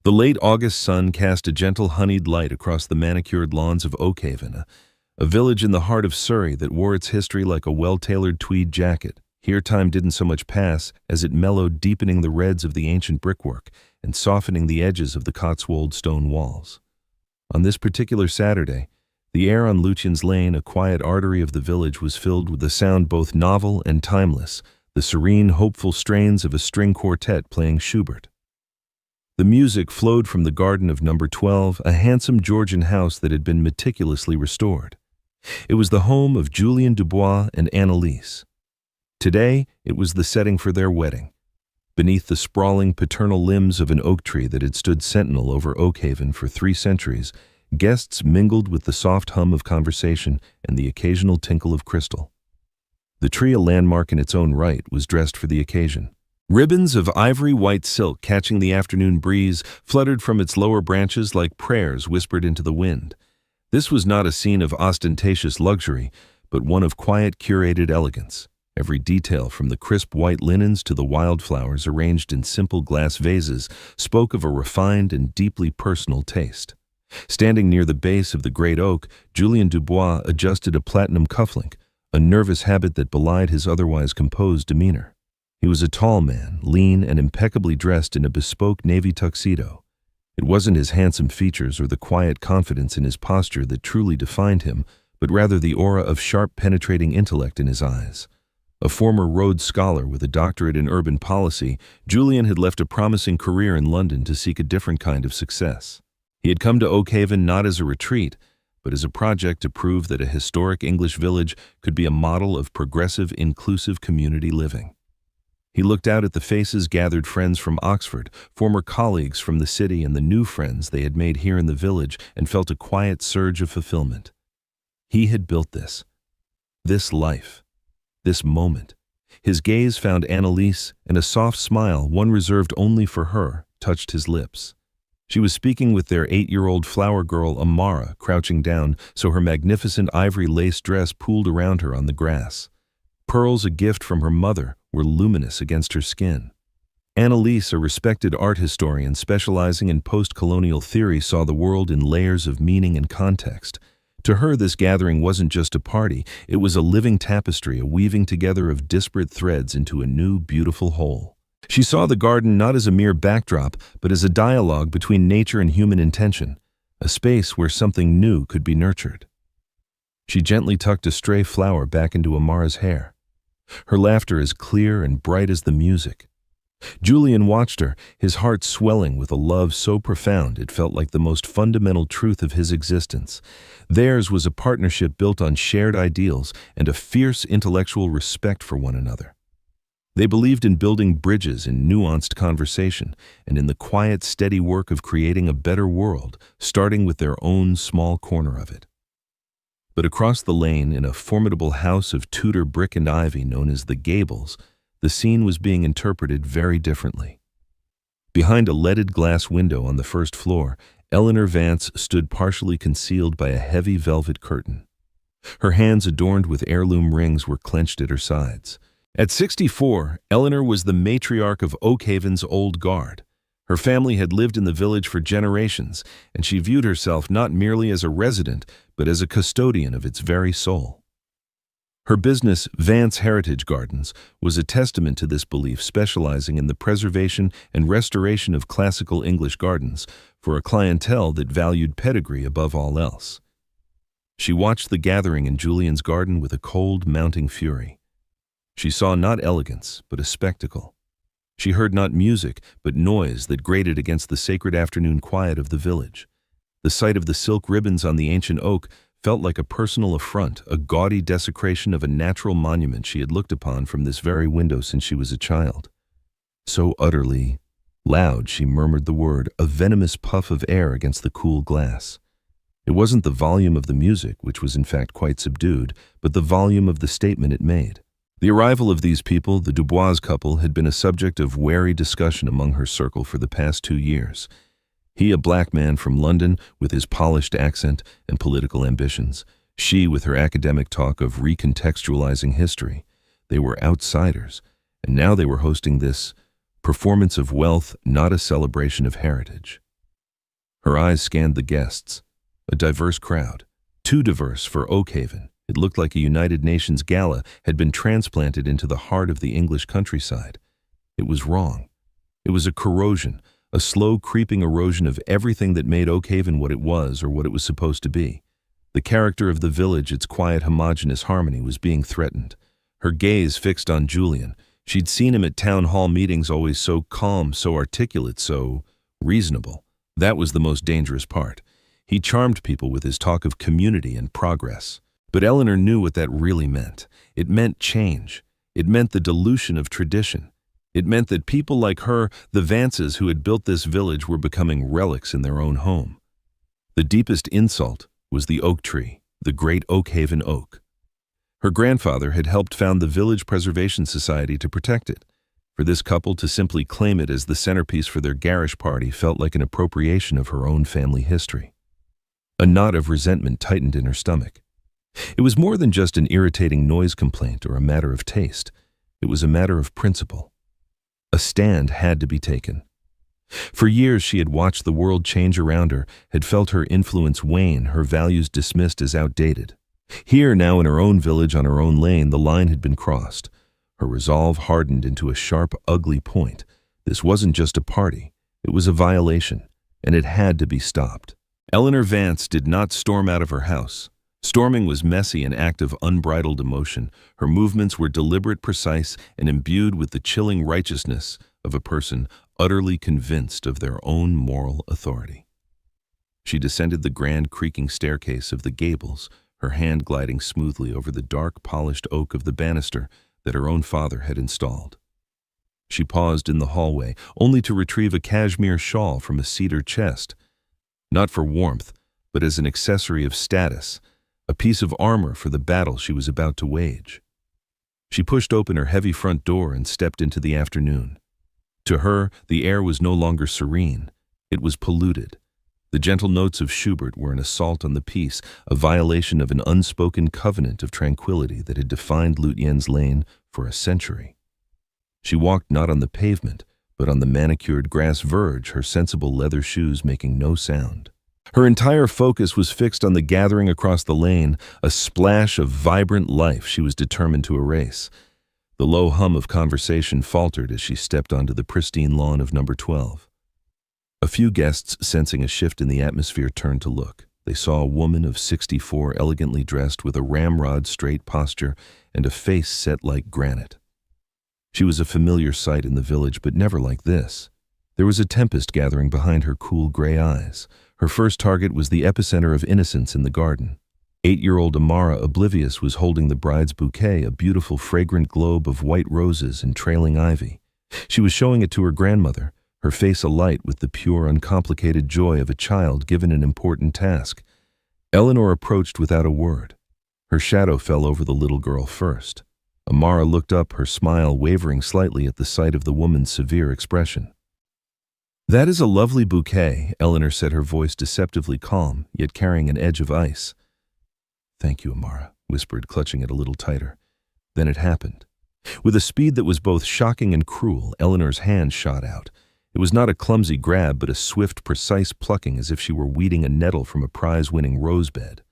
The late August sun cast a gentle honeyed light across the manicured lawns of Oakhaven, a village in the heart of Surrey that wore its history like a well-tailored tweed jacket. Here time didn't so much pass as it mellowed, deepening the reds of the ancient brickwork and softening the edges of the Cotswold stone walls. On this particular Saturday, the air on Lucian's Lane, a quiet artery of the village, was filled with a sound both novel and timeless, the serene, hopeful strains of a string quartet playing Schubert. The music flowed from the garden of number 12, a handsome Georgian house that had been meticulously restored. It was the home of Julien Dubois and Annalise. Today, it was the setting for their wedding. Beneath the sprawling paternal limbs of an oak tree that had stood sentinel over Oakhaven for 3 centuries, guests mingled with the soft hum of conversation and the occasional tinkle of crystal. The tree, a landmark in its own right, was dressed for the occasion. Ribbons of ivory white silk catching the afternoon breeze fluttered from its lower branches like prayers whispered into the wind. This was not a scene of ostentatious luxury, but one of quiet, curated elegance. Every detail, from the crisp white linens to the wildflowers arranged in simple glass vases, spoke of a refined and deeply personal taste. Standing near the base of the great oak, Julien Dubois adjusted a platinum cufflink, a nervous habit that belied his otherwise composed demeanor. He was a tall man, lean and impeccably dressed in a bespoke navy tuxedo. It wasn't his handsome features or the quiet confidence in his posture that truly defined him, but rather the aura of sharp, penetrating intellect in his eyes. A former Rhodes Scholar with a doctorate in urban policy, Julien had left a promising career in London to seek a different kind of success. He had come to Oakhaven not as a retreat, but as a project to prove that a historic English village could be a model of progressive, inclusive community living. He looked out at the faces gathered, friends from Oxford, former colleagues from the city, and the new friends they had made here in the village, and felt a quiet surge of fulfillment. He had built this life, this moment. His gaze found Annalise, and a soft smile, one reserved only for her, touched his lips. She was speaking with their 8-year-old flower girl Amara, crouching down so her magnificent ivory lace dress pooled around her on the grass. Pearls, a gift from her mother, were luminous against her skin. Annalise, a respected art historian specializing in post-colonial theory, saw the world in layers of meaning and context. To her, this gathering wasn't just a party, it was a living tapestry, a weaving together of disparate threads into a new, beautiful whole. She saw the garden not as a mere backdrop, but as a dialogue between nature and human intention, a space where something new could be nurtured. She gently tucked a stray flower back into Amara's hair. Her laughter as clear and bright as the music. Julien watched her, his heart swelling with a love so profound it felt like the most fundamental truth of his existence. Theirs was a partnership built on shared ideals and a fierce intellectual respect for one another. They believed in building bridges in nuanced conversation and in the quiet, steady work of creating a better world, starting with their own small corner of it. But across the lane, in a formidable house of Tudor brick and ivy known as the Gables, the scene was being interpreted very differently. Behind a leaded glass window on the first floor, Eleanor Vance stood partially concealed by a heavy velvet curtain. Her hands, adorned with heirloom rings, were clenched at her sides. At 64, Eleanor was the matriarch of Oakhaven's old guard. Her family had lived in the village for generations, and she viewed herself not merely as a resident, but as a custodian of its very soul. Her business, Vance Heritage Gardens, was a testament to this belief, specializing in the preservation and restoration of classical English gardens for a clientele that valued pedigree above all else. She watched the gathering in Julien's garden with a cold, mounting fury. She saw not elegance, but a spectacle. She heard not music, but noise that grated against the sacred afternoon quiet of the village. The sight of the silk ribbons on the ancient oak felt like a personal affront, a gaudy desecration of a natural monument she had looked upon from this very window since she was a child. So utterly loud, she murmured the word, a venomous puff of air against the cool glass. It wasn't the volume of the music, which was in fact quite subdued, but the volume of the statement it made. The arrival of these people, the Dubois couple, had been a subject of wary discussion among her circle for the past 2 years. He, a black man from London with his polished accent and political ambitions. She, with her academic talk of recontextualizing history. They were outsiders, and now they were hosting this performance of wealth, not a celebration of heritage. Her eyes scanned the guests. A diverse crowd. Too diverse for Oakhaven. It looked like a United Nations gala had been transplanted into the heart of the English countryside. It was wrong. It was a corrosion, a slow creeping erosion of everything that made Oakhaven what it was or what it was supposed to be. The character of the village, its quiet, homogeneous harmony, was being threatened. Her gaze fixed on Julian. She'd seen him at town hall meetings, always so calm, so articulate, so reasonable. That was the most dangerous part. He charmed people with his talk of community and progress. But Eleanor knew what that really meant. It meant change. It meant the dilution of tradition. It meant that people like her, the Vances who had built this village, were becoming relics in their own home. The deepest insult was the oak tree, the great Oakhaven oak. Her grandfather had helped found the Village Preservation Society to protect it. For this couple to simply claim it as the centerpiece for their garish party felt like an appropriation of her own family history. A knot of resentment tightened in her stomach. It was more than just an irritating noise complaint or a matter of taste. It was a matter of principle. A stand had to be taken. For years she had watched the world change around her, had felt her influence wane, her values dismissed as outdated. Here, now in her own village on her own lane, the line had been crossed. Her resolve hardened into a sharp, ugly point. This wasn't just a party. It was a violation, and it had to be stopped. Eleanor Vance did not storm out of her house. Storming was messy, an act of unbridled emotion. Her movements were deliberate, precise, and imbued with the chilling righteousness of a person utterly convinced of their own moral authority. She descended the grand creaking staircase of the gables, her hand gliding smoothly over the dark, polished oak of the banister that her own father had installed. She paused in the hallway, only to retrieve a cashmere shawl from a cedar chest, not for warmth, but as an accessory of status, a piece of armor for the battle she was about to wage. She pushed open her heavy front door and stepped into the afternoon. To her, the air was no longer serene. It was polluted. The gentle notes of Schubert were an assault on the peace, a violation of an unspoken covenant of tranquility that had defined Lutien's Lane for a century. She walked not on the pavement, but on the manicured grass verge, her sensible leather shoes making no sound. Her entire focus was fixed on the gathering across the lane, a splash of vibrant life she was determined to erase. The low hum of conversation faltered as she stepped onto the pristine lawn of number 12. A few guests, sensing a shift in the atmosphere, turned to look. They saw a woman of 64, elegantly dressed with a ramrod-straight posture and a face set like granite. She was a familiar sight in the village, but never like this. There was a tempest gathering behind her cool gray eyes. Her first target was the epicenter of innocence in the garden. 8-year-old Amara, oblivious, was holding the bride's bouquet, a beautiful fragrant globe of white roses and trailing ivy. She was showing it to her grandmother, her face alight with the pure, uncomplicated joy of a child given an important task. Eleanor approached without a word. Her shadow fell over the little girl first. Amara looked up, her smile wavering slightly at the sight of the woman's severe expression. "That is a lovely bouquet," Eleanor said, her voice deceptively calm, yet carrying an edge of ice. "Thank you," Amara whispered, clutching it a little tighter. Then it happened. With a speed that was both shocking and cruel, Eleanor's hand shot out. It was not a clumsy grab, but a swift, precise plucking, as if she were weeding a nettle from a prize-winning rosebed.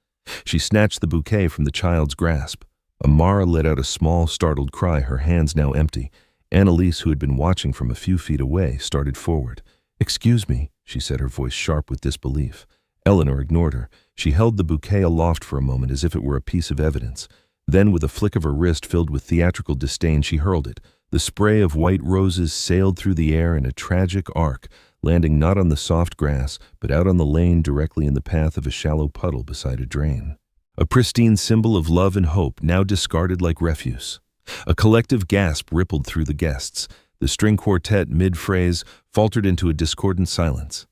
She snatched the bouquet from the child's grasp. Amara let out a small, startled cry, her hands now empty. Annalise, who had been watching from a few feet away, started forward. "Excuse me," she said, her voice sharp with disbelief. Eleanor ignored her. She held the bouquet aloft for a moment as if it were a piece of evidence. Then, with a flick of her wrist filled with theatrical disdain, she hurled it. The spray of white roses sailed through the air in a tragic arc, landing not on the soft grass, but out on the lane directly in the path of a shallow puddle beside a drain. A pristine symbol of love and hope, now discarded like refuse. A collective gasp rippled through the guests. The string quartet, mid-phrase, faltered into a discordant silence.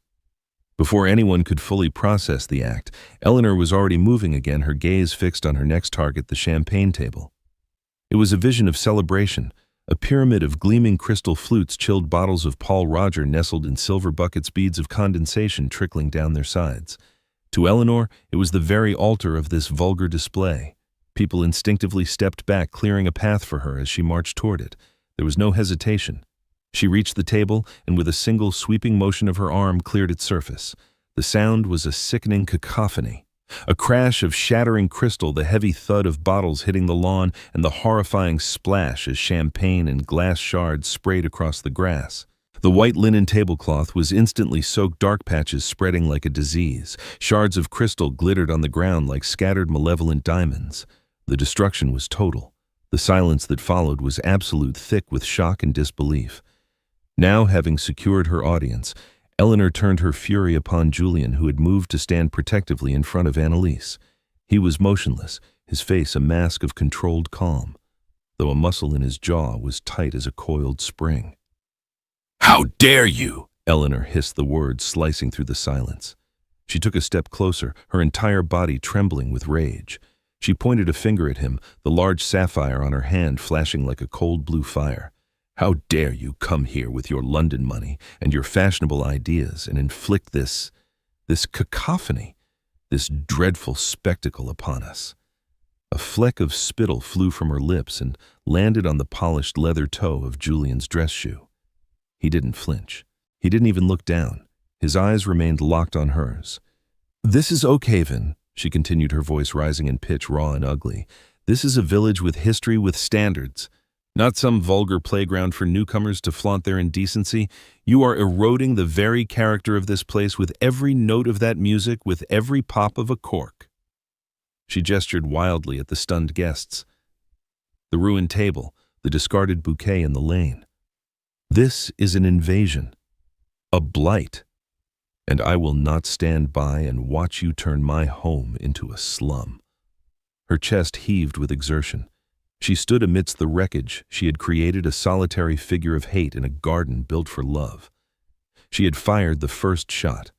Before anyone could fully process the act, Eleanor was already moving again, her gaze fixed on her next target, the champagne table. It was a vision of celebration, a pyramid of gleaming crystal flutes, chilled bottles of Paul Roger nestled in silver buckets, beads of condensation trickling down their sides. To Eleanor, it was the very altar of this vulgar display. People instinctively stepped back, clearing a path for her as she marched toward it. There was no hesitation. She reached the table and with a single sweeping motion of her arm cleared its surface. The sound was a sickening cacophony. A crash of shattering crystal, the heavy thud of bottles hitting the lawn, and the horrifying splash as champagne and glass shards sprayed across the grass. The white linen tablecloth was instantly soaked, dark patches spreading like a disease. Shards of crystal glittered on the ground like scattered malevolent diamonds. The destruction was total. The silence that followed was absolute, thick with shock and disbelief. Now, having secured her audience, Eleanor turned her fury upon Julian, who had moved to stand protectively in front of Annalise. He was motionless, his face a mask of controlled calm, though a muscle in his jaw was tight as a coiled spring. "How dare you!" Eleanor hissed the words, slicing through the silence. She took a step closer, her entire body trembling with rage. She pointed a finger at him, the large sapphire on her hand flashing like a cold blue fire. "How dare you come here with your London money and your fashionable ideas and inflict this cacophony, this dreadful spectacle upon us?" A fleck of spittle flew from her lips and landed on the polished leather toe of Julian's dress shoe. He didn't flinch. He didn't even look down. His eyes remained locked on hers. "This is Oakhaven," she continued, her voice rising in pitch, raw and ugly. "This is a village with history, with standards. Not some vulgar playground for newcomers to flaunt their indecency. You are eroding the very character of this place with every note of that music, with every pop of a cork." She gestured wildly at the stunned guests. The ruined table, the discarded bouquet in the lane. "This is an invasion, a blight, and I will not stand by and watch you turn my home into a slum." Her chest heaved with exertion. She stood amidst the wreckage. She had created a solitary figure of hate in a garden built for love. She had fired the first shot.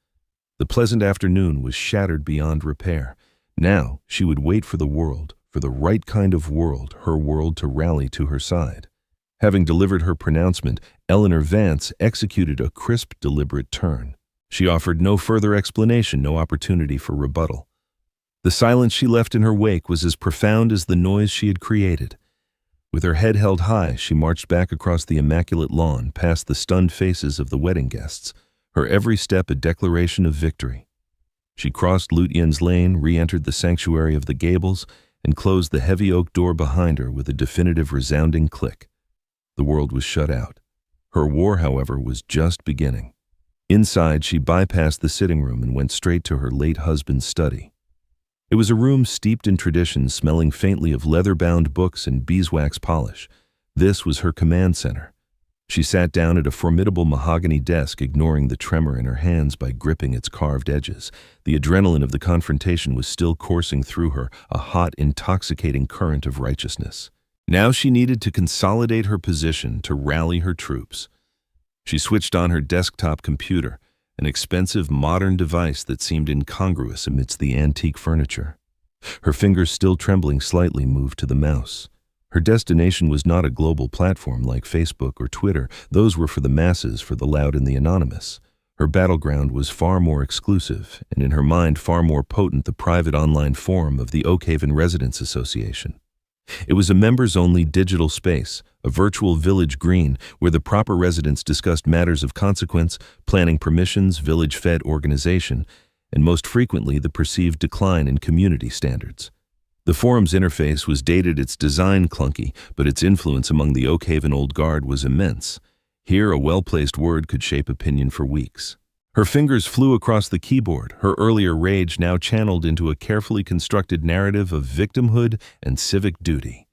The pleasant afternoon was shattered beyond repair. Now she would wait for the world, for the right kind of world, her world, to rally to her side. Having delivered her pronouncement, Eleanor Vance executed a crisp, deliberate turn. She offered no further explanation, no opportunity for rebuttal. The silence she left in her wake was as profound as the noise she had created. With her head held high, she marched back across the immaculate lawn, past the stunned faces of the wedding guests, her every step a declaration of victory. She crossed Lutyens Lane, re-entered the sanctuary of the Gables, and closed the heavy oak door behind her with a definitive, resounding click. The world was shut out. Her war, however, was just beginning. Inside, she bypassed the sitting room and went straight to her late husband's study. It was a room steeped in tradition, smelling faintly of leather-bound books and beeswax polish. This was her command center. She sat down at a formidable mahogany desk, ignoring the tremor in her hands by gripping its carved edges. The adrenaline of the confrontation was still coursing through her, a hot, intoxicating current of righteousness. Now she needed to consolidate her position, to rally her troops. She switched on her desktop computer, an expensive modern device that seemed incongruous amidst the antique furniture. Her fingers, still trembling slightly, moved to the mouse. Her destination was not a global platform like Facebook or Twitter. Those were for the masses, for the loud and the anonymous. Her battleground was far more exclusive, and in her mind far more potent, the private online forum of the Oakhaven Residents Association. It was a members-only digital space, a virtual village green, where the proper residents discussed matters of consequence, planning permissions, village-fed organization, and most frequently the perceived decline in community standards. The forum's interface was dated, its design clunky, but its influence among the Oakhaven Old Guard was immense. Here, a well-placed word could shape opinion for weeks. Her fingers flew across the keyboard, her earlier rage now channeled into a carefully constructed narrative of victimhood and civic duty.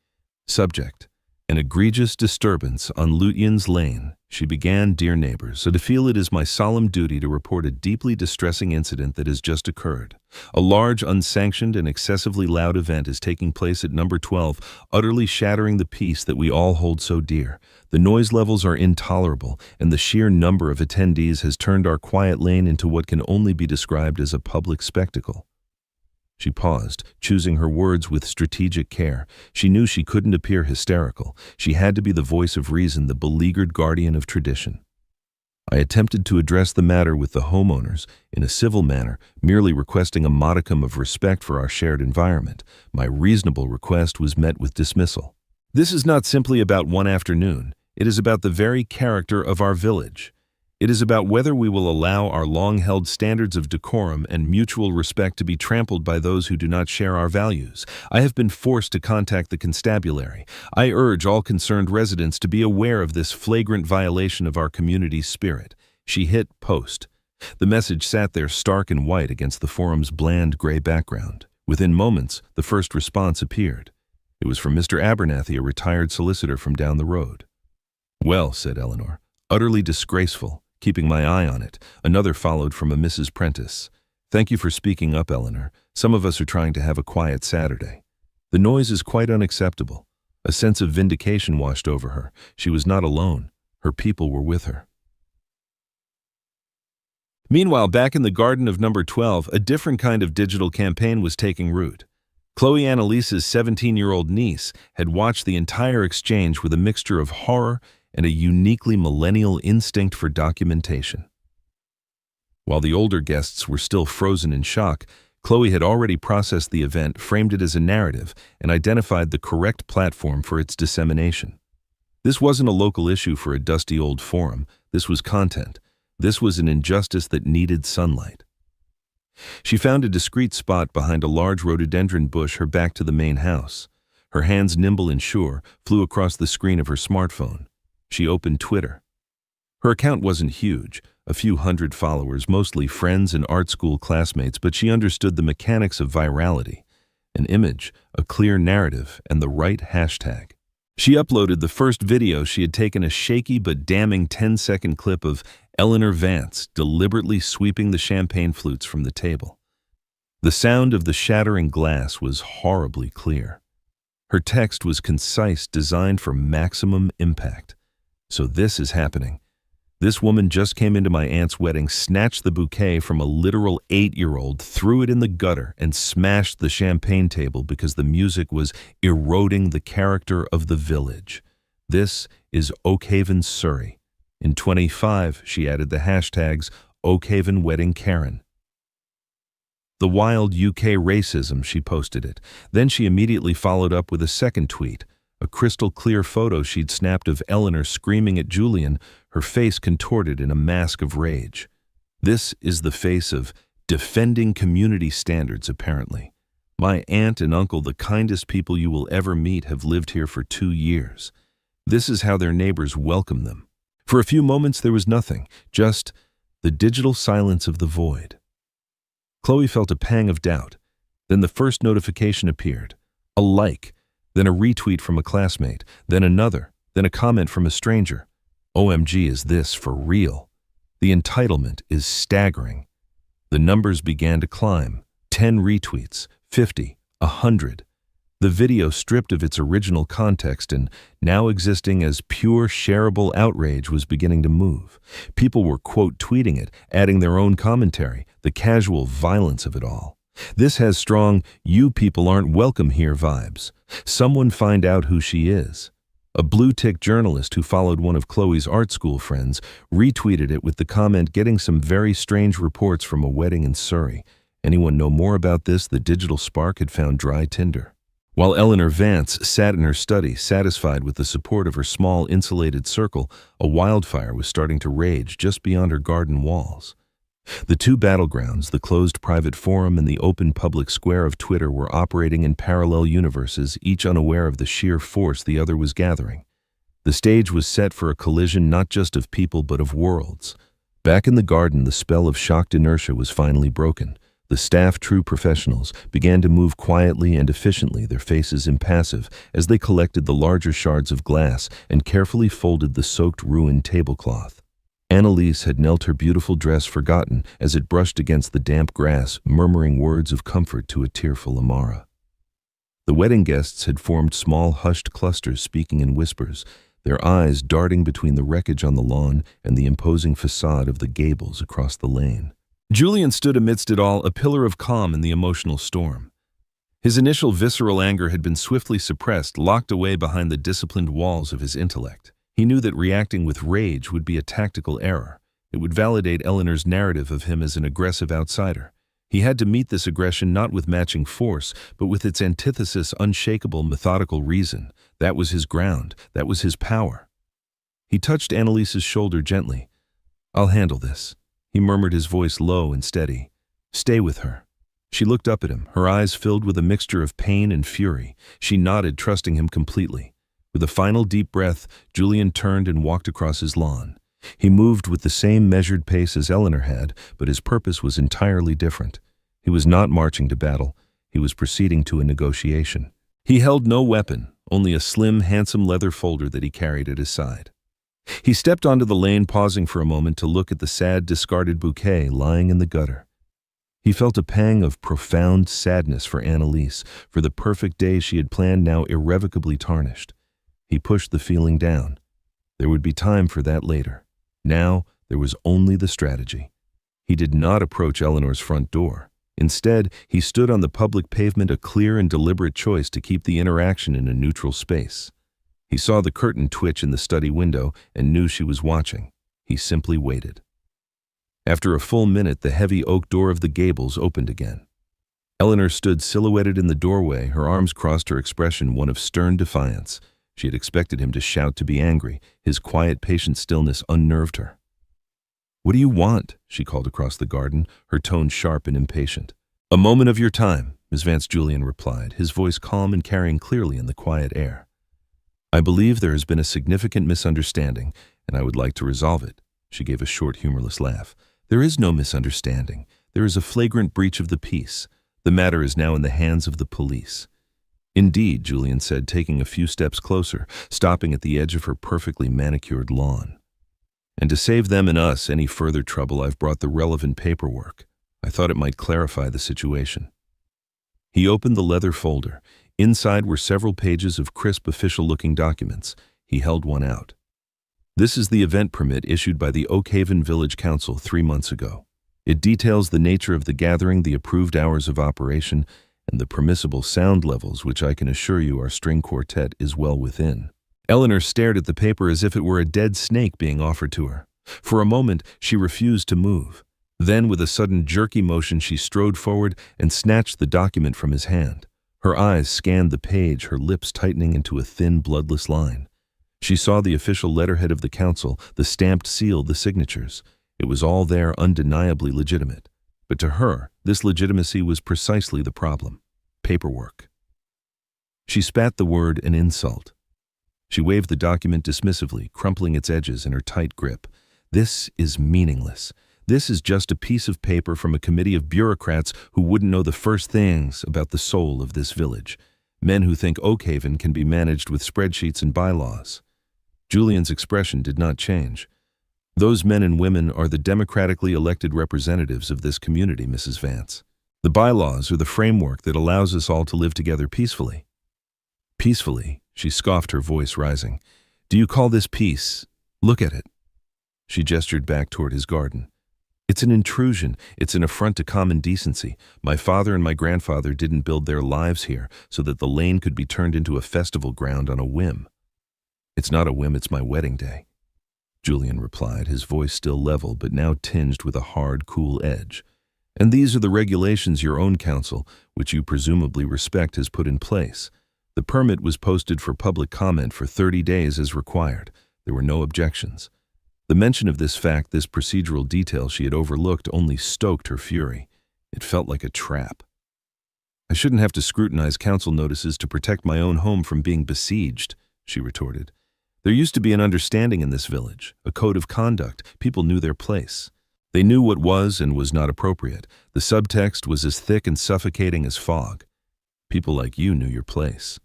Subject: an egregious disturbance on Lutyens Lane. She began, "Dear neighbors, so to feel it is my solemn duty to report a deeply distressing incident that has just occurred. A large, unsanctioned, and excessively loud event is taking place at number 12, utterly shattering the peace that we all hold so dear. The noise levels are intolerable, and the sheer number of attendees has turned our quiet lane into what can only be described as a public spectacle." She paused, choosing her words with strategic care. She knew she couldn't appear hysterical. She had to be the voice of reason, the beleaguered guardian of tradition. "I attempted to address the matter with the homeowners in a civil manner, merely requesting a modicum of respect for our shared environment. My reasonable request was met with dismissal. This is not simply about one afternoon. It is about the very character of our village. It is about whether we will allow our long-held standards of decorum and mutual respect to be trampled by those who do not share our values. I have been forced to contact the constabulary. I urge all concerned residents to be aware of this flagrant violation of our community's spirit. She hit post. The message sat there stark and white against the forum's bland gray background. Within moments, the first response appeared. It was from Mr. Abernathy, a retired solicitor from down the road. "Well," said Eleanor, "utterly disgraceful. Keeping my eye on it." Another followed from a Mrs. Prentice. "Thank you for speaking up, Eleanor. Some of us are trying to have a quiet Saturday." The noise is quite unacceptable. A sense of vindication washed over her. She was not alone. Her people were with her. Meanwhile, back in the garden of number 12, a different kind of digital campaign was taking root. Chloe Annalise's 17-year-old niece had watched the entire exchange with a mixture of horror and a uniquely millennial instinct for documentation. While the older guests were still frozen in shock, Chloe had already processed the event, framed it as a narrative, and identified the correct platform for its dissemination. This wasn't a local issue for a dusty old forum. This was content. This was an injustice that needed sunlight. She found a discreet spot behind a large rhododendron bush, her back to the main house. Her hands, nimble and sure, flew across the screen of her smartphone. She opened Twitter. Her account wasn't huge, a few hundred followers, mostly friends and art school classmates, but she understood the mechanics of virality. An image, a clear narrative, and the right hashtag. She uploaded the first video she had taken, a shaky but damning 10-second clip of Eleanor Vance deliberately sweeping the champagne flutes from the table. The sound of the shattering glass was horribly clear. Her text was concise, designed for maximum impact. "So this is happening. This woman just came into my aunt's wedding, snatched the bouquet from a literal 8-year-old, threw it in the gutter, and smashed the champagne table because the music was eroding the character of the village. This is Oakhaven, Surrey. In 25, she added the hashtags Oakhaven Wedding Karen. The wild UK racism, she posted it. Then she immediately followed up with a second tweet, a crystal clear photo she'd snapped of Eleanor screaming at Julian, her face contorted in a mask of rage. This is the face of defending community standards, apparently. My aunt and uncle, the kindest people you will ever meet, have lived here for 2 years. This is how their neighbors welcome them. For a few moments there was nothing, just the digital silence of the void. Chloe felt a pang of doubt. Then the first notification appeared. A like, then a retweet from a classmate, then another, then a comment from a stranger. OMG, is this for real? The entitlement is staggering. The numbers began to climb. 10 retweets, 50, 100. The video, stripped of its original context and now existing as pure shareable outrage, was beginning to move. People were quote tweeting it, adding their own commentary, the casual violence of it all. This has strong "you people aren't welcome here" vibes. Someone find out who she is. A blue-tick journalist who followed one of Chloe's art school friends retweeted it with the comment, "Getting some very strange reports from a wedding in Surrey. Anyone know more about this?" The digital spark had found dry tinder. While Eleanor Vance sat in her study, satisfied with the support of her small, insulated circle, a wildfire was starting to rage just beyond her garden walls. The two battlegrounds, the closed private forum and the open public square of Twitter, were operating in parallel universes, each unaware of the sheer force the other was gathering. The stage was set for a collision not just of people but of worlds. Back in the garden, the spell of shocked inertia was finally broken. The staff, true professionals, began to move quietly and efficiently, their faces impassive, as they collected the larger shards of glass and carefully folded the soaked, ruined tablecloth. Annalise had knelt, her beautiful dress forgotten as it brushed against the damp grass, murmuring words of comfort to a tearful Amara. The wedding guests had formed small, hushed clusters, speaking in whispers, their eyes darting between the wreckage on the lawn and the imposing facade of the gables across the lane. Julian stood amidst it all, a pillar of calm in the emotional storm. His initial visceral anger had been swiftly suppressed, locked away behind the disciplined walls of his intellect. He knew that reacting with rage would be a tactical error. It would validate Eleanor's narrative of him as an aggressive outsider. He had to meet this aggression not with matching force, but with its antithesis, unshakable, methodical reason. That was his ground. That was his power. He touched Annalise's shoulder gently. I'll handle this, he murmured, his voice low and steady. Stay with her. She looked up at him, her eyes filled with a mixture of pain and fury. She nodded, trusting him completely. With a final deep breath, Julian turned and walked across his lawn. He moved with the same measured pace as Eleanor had, but his purpose was entirely different. He was not marching to battle. He was proceeding to a negotiation. He held no weapon, only a slim, handsome leather folder that he carried at his side. He stepped onto the lane, pausing for a moment to look at the sad, discarded bouquet lying in the gutter. He felt a pang of profound sadness for Annalise, for the perfect day she had planned now irrevocably tarnished. He pushed the feeling down. There would be time for that later. Now, there was only the strategy. He did not approach Eleanor's front door. Instead, he stood on the public pavement, a clear and deliberate choice to keep the interaction in a neutral space. He saw the curtain twitch in the study window and knew she was watching. He simply waited. After a full minute, the heavy oak door of the gables opened again. Eleanor stood silhouetted in the doorway, her arms crossed, her expression one of stern defiance. She had expected him to shout, to be angry. His quiet, patient stillness unnerved her. "What do you want?" she called across the garden, her tone sharp and impatient. "A moment of your time," Miss Vance Julian replied, his voice calm and carrying clearly in the quiet air. "I believe there has been a significant misunderstanding, and I would like to resolve it." She gave a short, humorless laugh. "There is no misunderstanding. There is a flagrant breach of the peace. The matter is now in the hands of the police." "Indeed," Julian said, taking a few steps closer, stopping at the edge of her perfectly manicured lawn. "And to save them and us any further trouble, I've brought the relevant paperwork. I thought it might clarify the situation." He opened the leather folder. Inside were several pages of crisp, official-looking documents. He held one out. "This is the event permit issued by the Oakhaven Village Council 3 months ago. It details the nature of the gathering, the approved hours of operation, and the permissible sound levels, which I can assure you our string quartet is well within." Eleanor stared at the paper as if it were a dead snake being offered to her. For a moment, she refused to move. Then, with a sudden jerky motion, she strode forward and snatched the document from his hand. Her eyes scanned the page, her lips tightening into a thin, bloodless line. She saw the official letterhead of the council, the stamped seal, the signatures. It was all there, undeniably legitimate. But to her, this legitimacy was precisely the problem: paperwork. She spat the word an insult. She waved the document dismissively, crumpling its edges in her tight grip. "This is meaningless. This is just a piece of paper from a committee of bureaucrats who wouldn't know the first things about the soul of this village. Men who think Oakhaven can be managed with spreadsheets and bylaws." Julian's expression did not change. "Those men and women are the democratically elected representatives of this community, Mrs. Vance. The bylaws are the framework that allows us all to live together peacefully." "Peacefully?" she scoffed, her voice rising. "Do you call this peace? Look at it." She gestured back toward his garden. "It's an intrusion. It's an affront to common decency. My father and my grandfather didn't build their lives here so that the lane could be turned into a festival ground on a whim." "It's not a whim, it's my wedding day," Julian replied, his voice still level but now tinged with a hard, cool edge. "And these are the regulations your own council, which you presumably respect, has put in place. The permit was posted for public comment for 30 days as required. There were no objections." The mention of this fact, this procedural detail she had overlooked, only stoked her fury. It felt like a trap. "I shouldn't have to scrutinize council notices to protect my own home from being besieged," she retorted. "There used to be an understanding in this village, a code of conduct. People knew their place. They knew what was and was not appropriate. The subtext was as thick and suffocating as fog. People like you knew your place."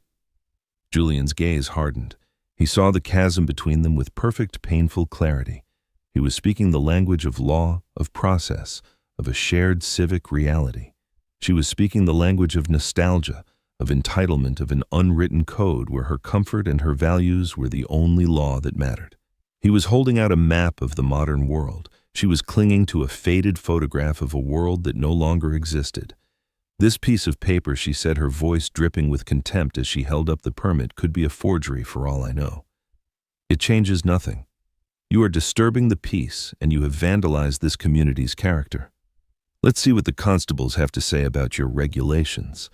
Julian's gaze hardened. He saw the chasm between them with perfect, painful clarity. He was speaking the language of law, of process, of a shared civic reality. She was speaking the language of nostalgia, of entitlement, of an unwritten code where her comfort and her values were the only law that mattered. He was holding out a map of the modern world. She was clinging to a faded photograph of a world that no longer existed. "This piece of paper," she said, her voice dripping with contempt as she held up the permit, "could be a forgery for all I know. It changes nothing. You are disturbing the peace, and you have vandalized this community's character. Let's see what the constables have to say about your regulations."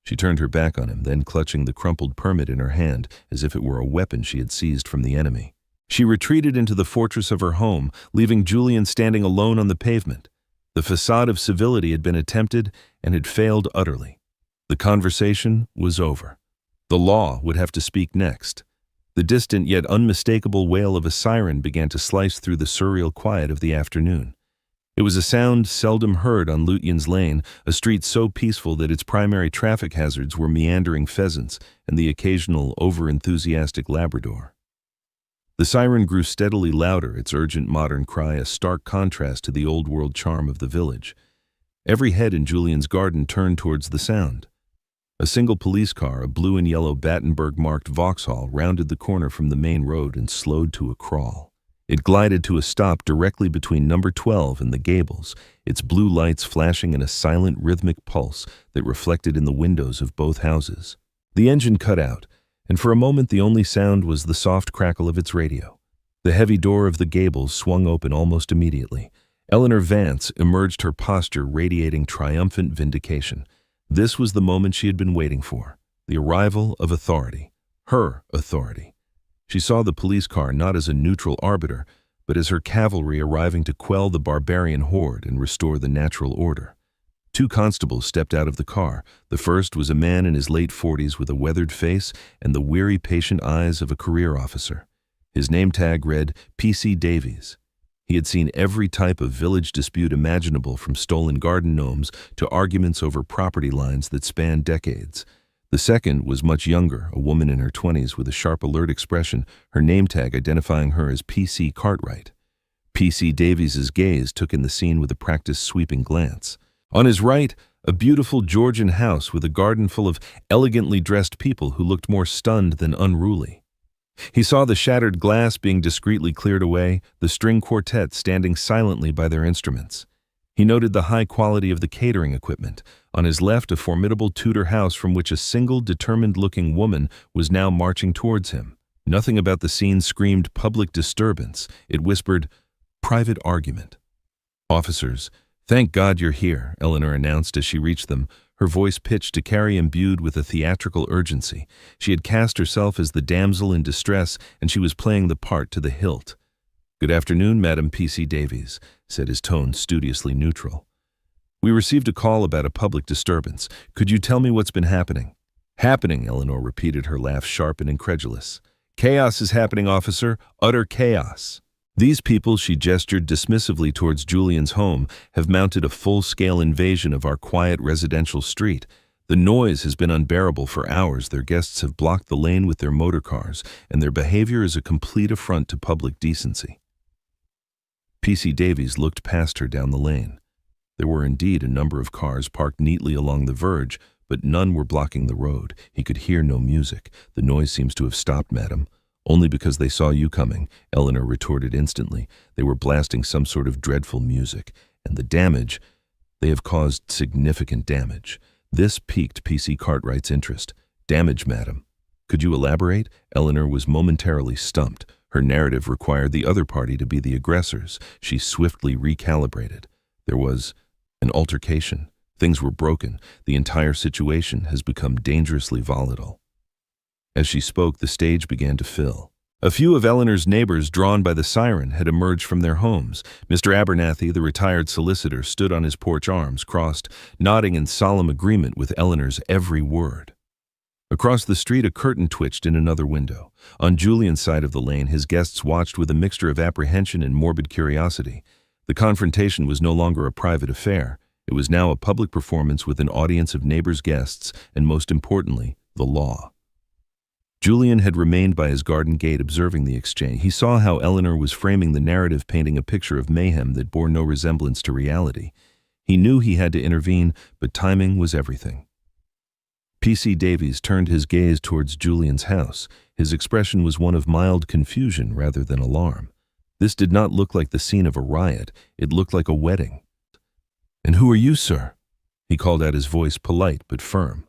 She turned her back on him, then clutching the crumpled permit in her hand as if it were a weapon she had seized from the enemy. She retreated into the fortress of her home, leaving Julian standing alone on the pavement. The facade of civility had been attempted and had failed utterly. The conversation was over. The law would have to speak next. The distant yet unmistakable wail of a siren began to slice through the surreal quiet of the afternoon. It was a sound seldom heard on Lutyens Lane, a street so peaceful that its primary traffic hazards were meandering pheasants and the occasional over-enthusiastic Labrador. The siren grew steadily louder, its urgent modern cry a stark contrast to the old-world charm of the village. Every head in Julian's garden turned towards the sound. A single police car, a blue and yellow Battenberg-marked Vauxhall, rounded the corner from the main road and slowed to a crawl. It glided to a stop directly between number 12 and the Gables, its blue lights flashing in a silent, rhythmic pulse that reflected in the windows of both houses. The engine cut out, and for a moment the only sound was the soft crackle of its radio. The heavy door of the Gables swung open almost immediately. Eleanor Vance emerged, her posture radiating triumphant vindication. This was the moment she had been waiting for, the arrival of authority, her authority. She saw the police car not as a neutral arbiter, but as her cavalry arriving to quell the barbarian horde and restore the natural order. Two constables stepped out of the car. The first was a man in his late 40s with a weathered face and the weary, patient eyes of a career officer. His name tag read P.C. Davies. He had seen every type of village dispute imaginable, from stolen garden gnomes to arguments over property lines that spanned decades. The second was much younger, a woman in her 20s with a sharp, alert expression, her name tag identifying her as P.C. Cartwright. P.C. Davies's gaze took in the scene with a practiced, sweeping glance. On his right, a beautiful Georgian house with a garden full of elegantly dressed people who looked more stunned than unruly. He saw the shattered glass being discreetly cleared away, the string quartet standing silently by their instruments. He noted the high quality of the catering equipment. On his left, a formidable Tudor house from which a single determined-looking woman was now marching towards him. Nothing about the scene screamed public disturbance. It whispered, private argument. Officers, thank God you're here, Eleanor announced as she reached them, her voice pitched to carry imbued with a theatrical urgency. She had cast herself as the damsel in distress, and she was playing the part to the hilt. Good afternoon, Madam P.C. Davies, said his tone studiously neutral. We received a call about a public disturbance. Could you tell me what's been happening? Happening, Eleanor repeated, her laugh sharp and incredulous. Chaos is happening, officer, utter chaos. These people, she gestured dismissively towards Julian's home, have mounted a full-scale invasion of our quiet residential street. The noise has been unbearable for hours. Their guests have blocked the lane with their motor cars, and their behavior is a complete affront to public decency. P.C. Davies looked past her down the lane. There were indeed a number of cars parked neatly along the verge, but none were blocking the road. He could hear no music. The noise seems to have stopped, madam. Only because they saw you coming, Eleanor retorted instantly. They were blasting some sort of dreadful music. And the damage, they have caused significant damage. This piqued P.C. Cartwright's interest. Damage, madam. Could you elaborate? Eleanor was momentarily stumped. Her narrative required the other party to be the aggressors. She swiftly recalibrated. There was an altercation. Things were broken. The entire situation has become dangerously volatile. As she spoke, the stage began to fill. A few of Eleanor's neighbors, drawn by the siren, had emerged from their homes. Mr. Abernathy, the retired solicitor, stood on his porch, arms crossed, nodding in solemn agreement with Eleanor's every word. Across the street, a curtain twitched in another window. On Julian's side of the lane, his guests watched with a mixture of apprehension and morbid curiosity. The confrontation was no longer a private affair. It was now a public performance with an audience of neighbors' guests, and most importantly, the law. Julian had remained by his garden gate observing the exchange. He saw how Eleanor was framing the narrative, painting a picture of mayhem that bore no resemblance to reality. He knew he had to intervene, but timing was everything. P.C. Davies turned his gaze towards Julian's house. His expression was one of mild confusion rather than alarm. This did not look like the scene of a riot. It looked like a wedding. "And who are you, sir?" He called out, his voice polite but firm.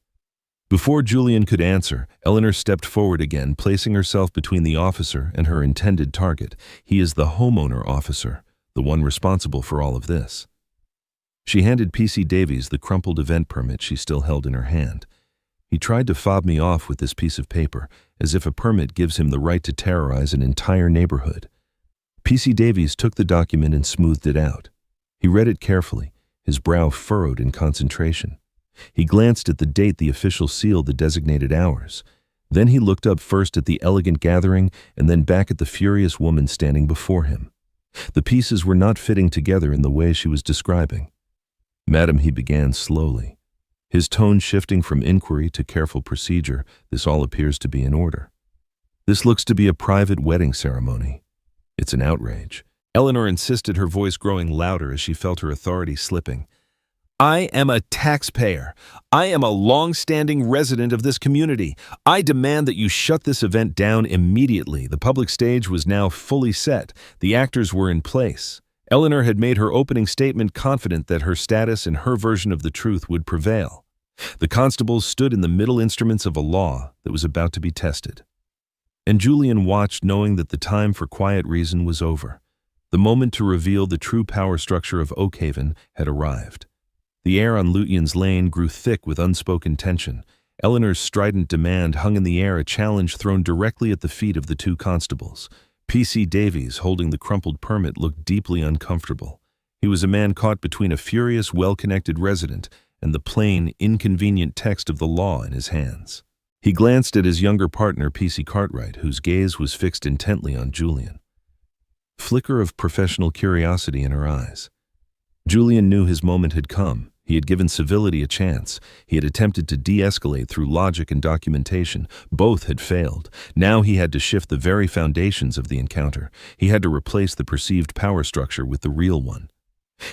Before Julian could answer, Eleanor stepped forward again, placing herself between the officer and her intended target. He is the homeowner, officer, the one responsible for all of this. She handed P.C. Davies the crumpled event permit she still held in her hand. He tried to fob me off with this piece of paper, as if a permit gives him the right to terrorize an entire neighborhood. PC Davies took the document and smoothed it out. He read it carefully, his brow furrowed in concentration. He glanced at the date the official sealed the designated hours. Then he looked up first at the elegant gathering and then back at the furious woman standing before him. The pieces were not fitting together in the way she was describing. "Madam," he began slowly, his tone shifting from inquiry to careful procedure, "this all appears to be in order. This looks to be a private wedding ceremony. It's an outrage." Eleanor insisted, her voice growing louder as she felt her authority slipping. "I am a taxpayer. I am a long-standing resident of this community. I demand that you shut this event down immediately." The public stage was now fully set. The actors were in place. Eleanor had made her opening statement confident that her status and her version of the truth would prevail. The constables stood in the middle instruments of a law that was about to be tested. And Julian watched, knowing that the time for quiet reason was over. The moment to reveal the true power structure of Oakhaven had arrived. The air on Lutyens Lane grew thick with unspoken tension. Eleanor's strident demand hung in the air, a challenge thrown directly at the feet of the two constables. PC Davies, holding the crumpled permit, looked deeply uncomfortable. He was a man caught between a furious, well-connected resident and the plain, inconvenient text of the law in his hands. He glanced at his younger partner, PC Cartwright, whose gaze was fixed intently on Julian. Flicker of professional curiosity in her eyes. Julian knew his moment had come. He had given civility a chance. He had attempted to de-escalate through logic and documentation. Both had failed. Now he had to shift the very foundations of the encounter. He had to replace the perceived power structure with the real one.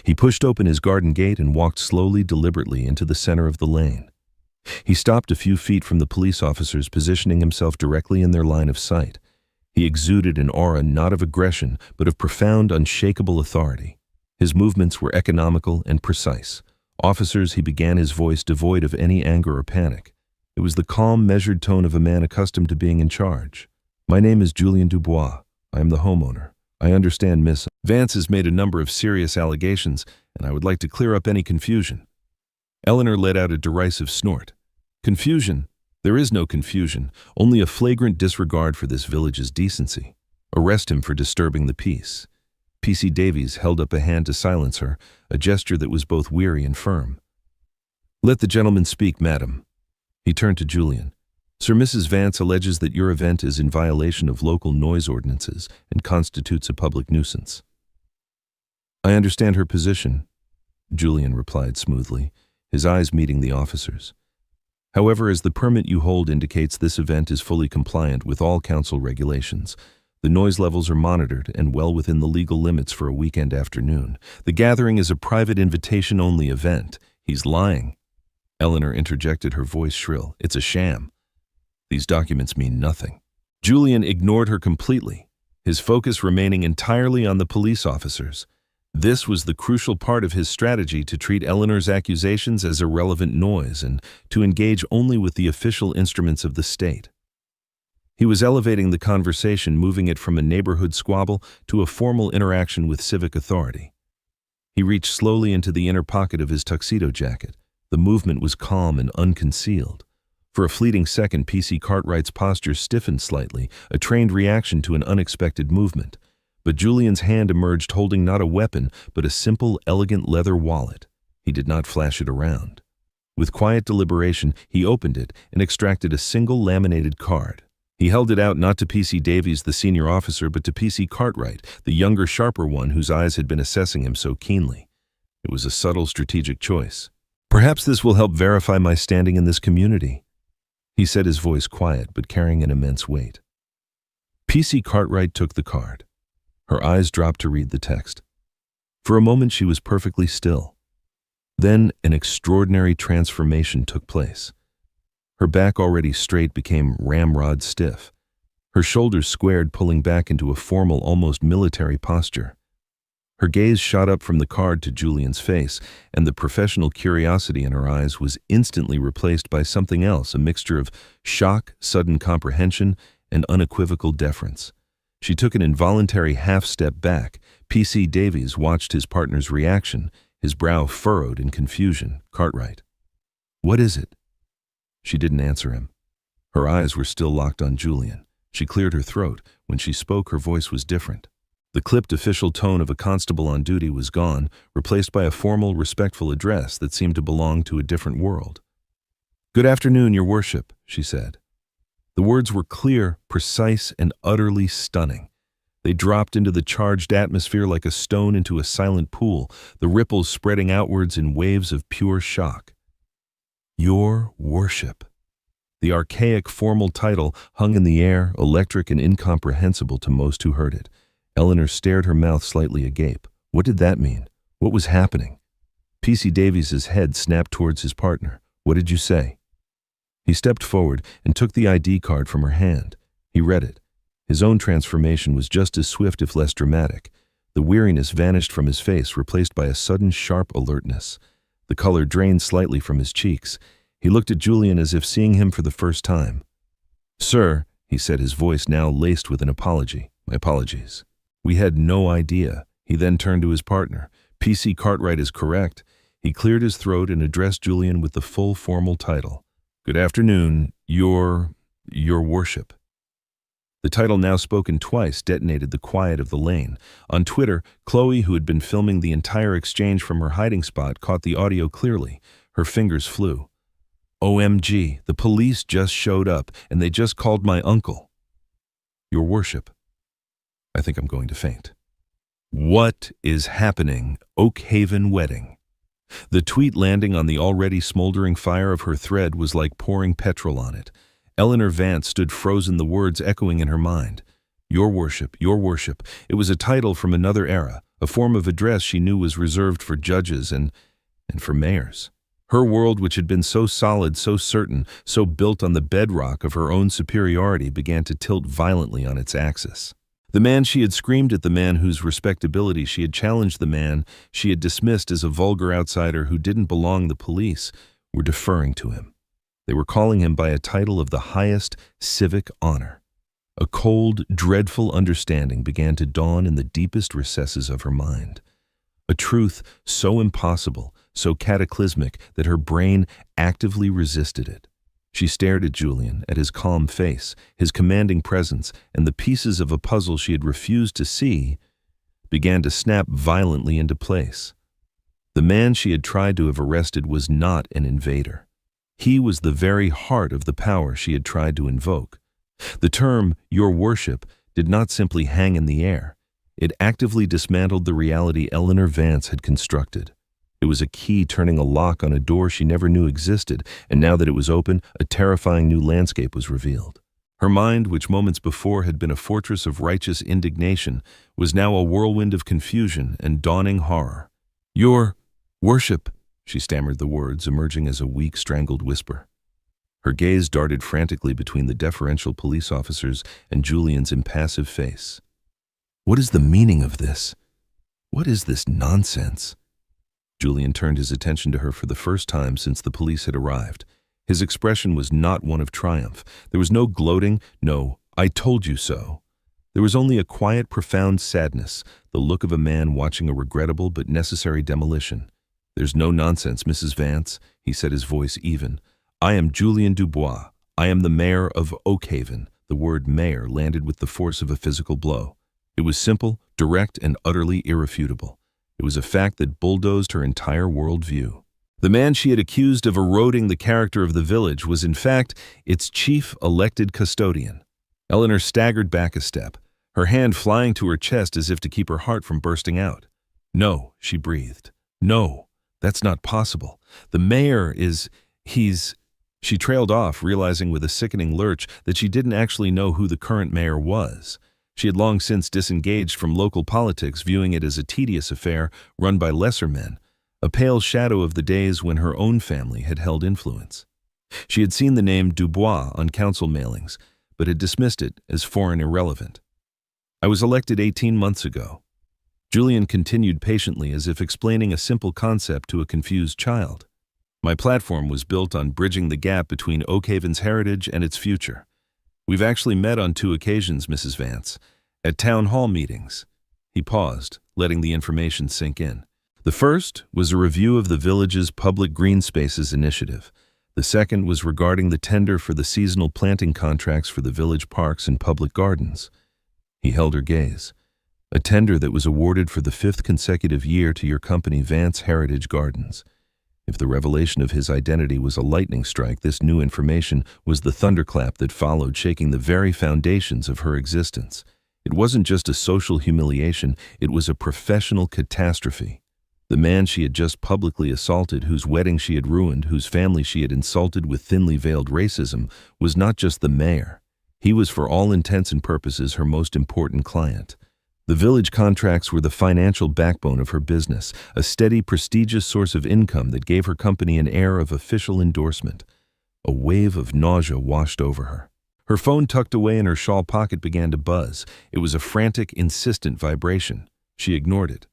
He pushed open his garden gate and walked slowly, deliberately into the center of the lane. He stopped a few feet from the police officers, positioning himself directly in their line of sight. He exuded an aura not of aggression, but of profound, unshakable authority. His movements were economical and precise. "Officers," he began, his voice devoid of any anger or panic. It was the calm, measured tone of a man accustomed to being in charge. "My name is Julian Dubois. I am the homeowner. I understand Miss Vance has made a number of serious allegations, and I would like to clear up any confusion." Eleanor let out a derisive snort. "Confusion? There is no confusion, only a flagrant disregard for this village's decency. Arrest him for disturbing the peace." PC Davies held up a hand to silence her, a gesture that was both weary and firm. "Let the gentleman speak, madam." He turned to Julian. "Sir, Mrs. Vance alleges that your event is in violation of local noise ordinances and constitutes a public nuisance." "I understand her position," Julian replied smoothly, his eyes meeting the officers. "However, as the permit you hold indicates, this event is fully compliant with all council regulations. The noise levels are monitored and well within the legal limits for a weekend afternoon. The gathering is a private invitation-only event." "He's lying." Eleanor interjected, her voice shrill. "It's a sham. These documents mean nothing." Julian ignored her completely, his focus remaining entirely on the police officers. This was the crucial part of his strategy, to treat Eleanor's accusations as irrelevant noise and to engage only with the official instruments of the state. He was elevating the conversation, moving it from a neighborhood squabble to a formal interaction with civic authority. He reached slowly into the inner pocket of his tuxedo jacket. The movement was calm and unconcealed. For a fleeting second, PC Cartwright's posture stiffened slightly, a trained reaction to an unexpected movement. But Julian's hand emerged holding not a weapon, but a simple, elegant leather wallet. He did not flash it around. With quiet deliberation, he opened it and extracted a single laminated card. He held it out not to PC Davies, the senior officer, but to PC Cartwright, the younger, sharper one whose eyes had been assessing him so keenly. It was a subtle, strategic choice. "Perhaps this will help verify my standing in this community," he said, his voice quiet but carrying an immense weight. PC Cartwright took the card. Her eyes dropped to read the text. For a moment she was perfectly still. Then an extraordinary transformation took place. Her back, already straight, became ramrod stiff. Her shoulders squared, pulling back into a formal, almost military posture. Her gaze shot up from the card to Julian's face, and the professional curiosity in her eyes was instantly replaced by something else, a mixture of shock, sudden comprehension, and unequivocal deference. She took an involuntary half-step back. PC Davies watched his partner's reaction, his brow furrowed in confusion. "Cartwright, what is it?" She didn't answer him. Her eyes were still locked on Julian. She cleared her throat. When she spoke, her voice was different. The clipped official tone of a constable on duty was gone, replaced by a formal, respectful address that seemed to belong to a different world. "Good afternoon, Your Worship," she said. The words were clear, precise, and utterly stunning. They dropped into the charged atmosphere like a stone into a silent pool, the ripples spreading outwards in waves of pure shock. Your Worship. The archaic formal title hung in the air, electric and incomprehensible to most who heard it. Eleanor stared, her mouth slightly agape. What did that mean? What was happening? P.C. Davies's head snapped towards his partner. "What did you say?" He stepped forward and took the ID card from her hand. He read it. His own transformation was just as swift if less dramatic. The weariness vanished from his face, replaced by a sudden sharp alertness. The color drained slightly from his cheeks. He looked at Julian as if seeing him for the first time. "Sir," he said, his voice now laced with an apology. "My apologies. We had no idea." He then turned to his partner. "P.C. Cartwright is correct." He cleared his throat and addressed Julian with the full formal title. "Good afternoon, Your Worship." The title, now spoken twice, detonated the quiet of the lane. On Twitter, Chloe, who had been filming the entire exchange from her hiding spot, caught the audio clearly. Her fingers flew. "OMG, the police just showed up, and they just called my uncle." "Your Worship, I think I'm going to faint." What is happening? Oakhaven wedding. The tweet landing on the already smoldering fire of her thread was like pouring petrol on it. Eleanor Vance stood frozen, the words echoing in her mind. Your Worship, Your Worship. It was a title from another era, a form of address she knew was reserved for judges and for mayors. Her world, which had been so solid, so certain, so built on the bedrock of her own superiority, began to tilt violently on its axis. The man she had screamed at, the man whose respectability she had challenged, the man she had dismissed as a vulgar outsider who didn't belong the police, were deferring to him. They were calling him by a title of the highest civic honor. A cold, dreadful understanding began to dawn in the deepest recesses of her mind. A truth so impossible, so cataclysmic that her brain actively resisted it. She stared at Julian, at his calm face, his commanding presence, and the pieces of a puzzle she had refused to see began to snap violently into place. The man she had tried to have arrested was not an invader. He was the very heart of the power she had tried to invoke. The term, Your Worship, did not simply hang in the air. It actively dismantled the reality Eleanor Vance had constructed. It was a key turning a lock on a door she never knew existed, and now that it was open, a terrifying new landscape was revealed. Her mind, which moments before had been a fortress of righteous indignation, was now a whirlwind of confusion and dawning horror. Your Worship, she stammered the words, emerging as a weak, strangled whisper. Her gaze darted frantically between the deferential police officers and Julian's impassive face. What is the meaning of this? What is this nonsense? Julian turned his attention to her for the first time since the police had arrived. His expression was not one of triumph. There was no gloating, no, I told you so. There was only a quiet, profound sadness, the look of a man watching a regrettable but necessary demolition. There's no nonsense, Mrs. Vance, he said, his voice even. I am Julian Dubois. I am the mayor of Oakhaven. The word mayor landed with the force of a physical blow. It was simple, direct, and utterly irrefutable. It was a fact that bulldozed her entire worldview. The man she had accused of eroding the character of the village was in fact its chief elected custodian. Eleanor staggered back a step, her hand flying to her chest as if to keep her heart from bursting out. No, she breathed. No, that's not possible. The mayor he's... She trailed off, realizing with a sickening lurch that she didn't actually know who the current mayor was. She had long since disengaged from local politics, viewing it as a tedious affair run by lesser men, a pale shadow of the days when her own family had held influence. She had seen the name Dubois on council mailings, but had dismissed it as foreign irrelevant. I was elected 18 months ago. Julian continued patiently, as if explaining a simple concept to a confused child. My platform was built on bridging the gap between Oakhaven's heritage and its future. We've actually met on 2 occasions, Mrs. Vance, at town hall meetings. He paused, letting the information sink in. The first was a review of the village's public green spaces initiative. The second was regarding the tender for the seasonal planting contracts for the village parks and public gardens. He held her gaze. A tender that was awarded for the 5th consecutive year to your company, Vance Heritage Gardens. If the revelation of his identity was a lightning strike, this new information was the thunderclap that followed, shaking the very foundations of her existence. It wasn't just a social humiliation, it was a professional catastrophe. The man she had just publicly assaulted, whose wedding she had ruined, whose family she had insulted with thinly veiled racism, was not just the mayor. He was, for all intents and purposes, her most important client. The village contracts were the financial backbone of her business, a steady, prestigious source of income that gave her company an air of official endorsement. A wave of nausea washed over her. Her phone, tucked away in her shawl pocket, began to buzz. It was a frantic, insistent vibration. She ignored it.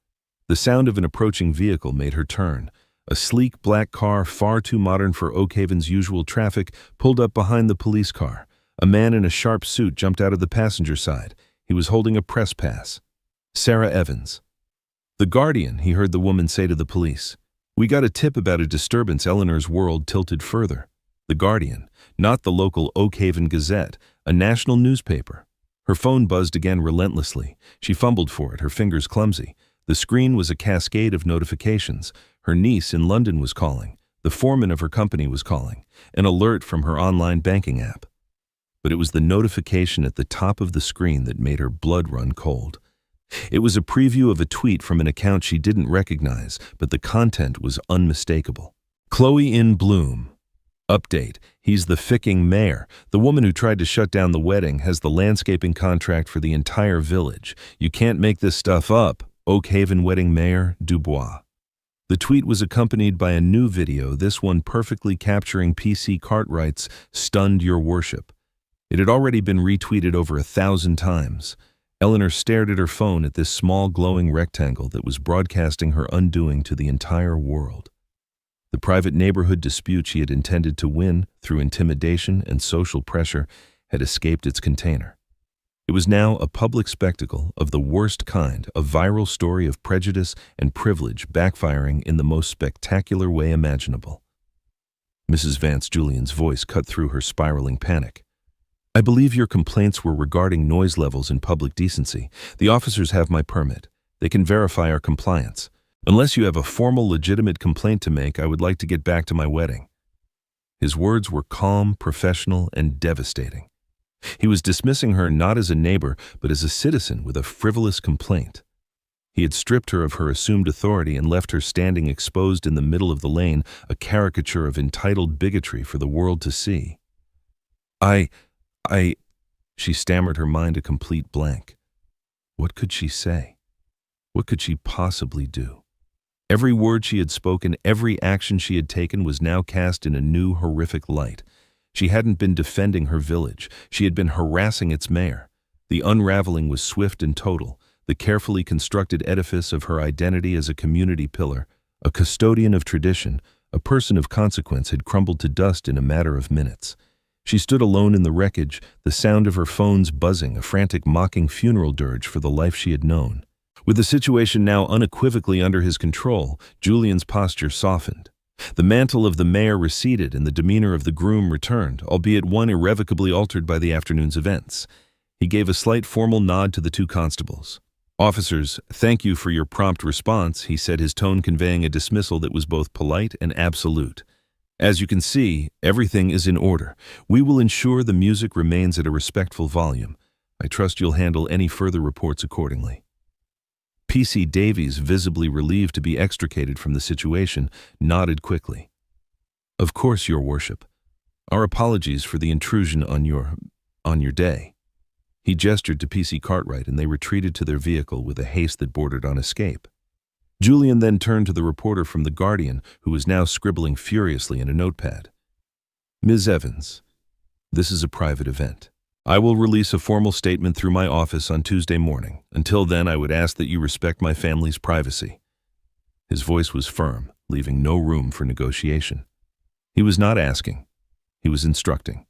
The sound of an approaching vehicle made her turn. A sleek black car, far too modern for Oakhaven's usual traffic, pulled up behind the police car. A man in a sharp suit jumped out of the passenger side. He was holding a press pass. Sarah Evans. "The Guardian," he heard the woman say to the police. "We got a tip about a disturbance." Eleanor's world tilted further. The Guardian, not the local Oakhaven Gazette, a national newspaper. Her phone buzzed again relentlessly. She fumbled for it, her fingers clumsy. The screen was a cascade of notifications. Her niece in London was calling. The foreman of her company was calling. An alert from her online banking app. But it was the notification at the top of the screen that made her blood run cold. It was a preview of a tweet from an account she didn't recognize, but the content was unmistakable. Chloe in Bloom. Update: he's the ficking mayor. The woman who tried to shut down the wedding has the landscaping contract for the entire village. You can't make this stuff up. Oakhaven wedding mayor, Dubois. The tweet was accompanied by a new video, this one perfectly capturing PC Cartwright's "Stunned Your Worship." It had already been retweeted over 1,000 times. Eleanor stared at her phone at this small glowing rectangle that was broadcasting her undoing to the entire world. The private neighborhood dispute she had intended to win through intimidation and social pressure had escaped its container. It was now a public spectacle of the worst kind, a viral story of prejudice and privilege backfiring in the most spectacular way imaginable. Mrs. Vance Julian's voice cut through her spiraling panic. "I believe your complaints were regarding noise levels and public decency. The officers have my permit. They can verify our compliance. Unless you have a formal, legitimate complaint to make, I would like to get back to my wedding." His words were calm, professional, and devastating. He was dismissing her not as a neighbor, but as a citizen with a frivolous complaint. He had stripped her of her assumed authority and left her standing exposed in the middle of the lane, a caricature of entitled bigotry for the world to see. She stammered, her mind a complete blank. What could she say? What could she possibly do? Every word she had spoken, every action she had taken was now cast in a new, horrific light. She hadn't been defending her village. She had been harassing its mayor. The unraveling was swift and total. The carefully constructed edifice of her identity as a community pillar, a custodian of tradition, a person of consequence, had crumbled to dust in a matter of minutes. She stood alone in the wreckage, the sound of her phone's buzzing, a frantic, mocking funeral dirge for the life she had known. With the situation now unequivocally under his control, Julian's posture softened. The mantle of the mayor receded and the demeanor of the groom returned, albeit one irrevocably altered by the afternoon's events. He gave a slight formal nod to the two constables. "Officers, thank you for your prompt response," he said, his tone conveying a dismissal that was both polite and absolute. "As you can see, everything is in order. We will ensure the music remains at a respectful volume. I trust you'll handle any further reports accordingly." PC Davies, visibly relieved to be extricated from the situation, nodded quickly. "Of course, Your Worship. Our apologies for the intrusion on your day." He gestured to PC Cartwright, and they retreated to their vehicle with a haste that bordered on escape. Julian then turned to the reporter from The Guardian, who was now scribbling furiously in a notepad. "Ms. Evans, this is a private event. I will release a formal statement through my office on Tuesday morning. Until then, I would ask that you respect my family's privacy." His voice was firm, leaving no room for negotiation. He was not asking. He was instructing.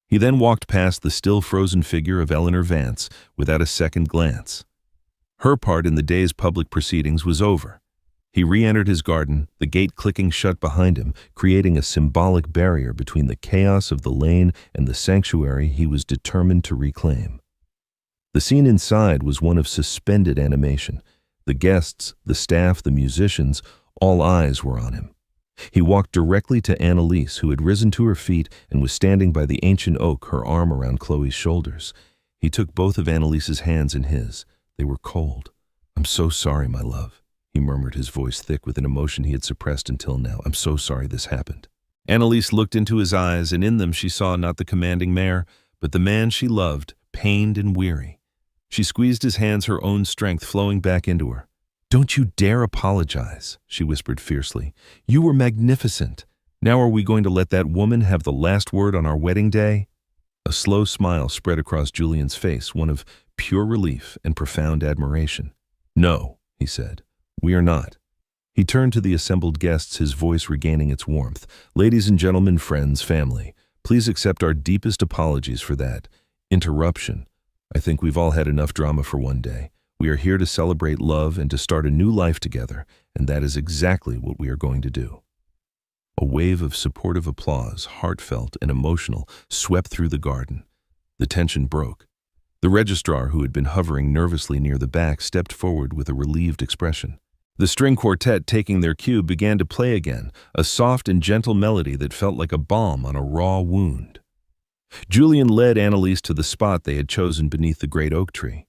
He then walked past the still frozen figure of Eleanor Vance without a second glance. Her part in the day's public proceedings was over. He re-entered his garden, the gate clicking shut behind him, creating a symbolic barrier between the chaos of the lane and the sanctuary he was determined to reclaim. The scene inside was one of suspended animation. The guests, the staff, the musicians, all eyes were on him. He walked directly to Annalise, who had risen to her feet and was standing by the ancient oak, her arm around Chloe's shoulders. He took both of Annalise's hands in his. They were cold. "I'm so sorry, my love," he murmured, his voice thick with an emotion he had suppressed until now. "I'm so sorry this happened." Annalise looked into his eyes, and in them she saw not the commanding mayor, but the man she loved, pained and weary. She squeezed his hands, her own strength flowing back into her. "Don't you dare apologize," she whispered fiercely. "You were magnificent. Now are we going to let that woman have the last word on our wedding day?" A slow smile spread across Julian's face, one of pure relief and profound admiration. "No," he said, "we are not." He turned to the assembled guests, his voice regaining its warmth. "Ladies and gentlemen, friends, family, please accept our deepest apologies for that interruption. I think we've all had enough drama for one day. We are here to celebrate love and to start a new life together, and that is exactly what we are going to do." A wave of supportive applause, heartfelt and emotional, swept through the garden. The tension broke. The registrar, who had been hovering nervously near the back, stepped forward with a relieved expression. The string quartet, taking their cue, began to play again, a soft and gentle melody that felt like a balm on a raw wound. Julian led Annalise to the spot they had chosen beneath the great oak tree.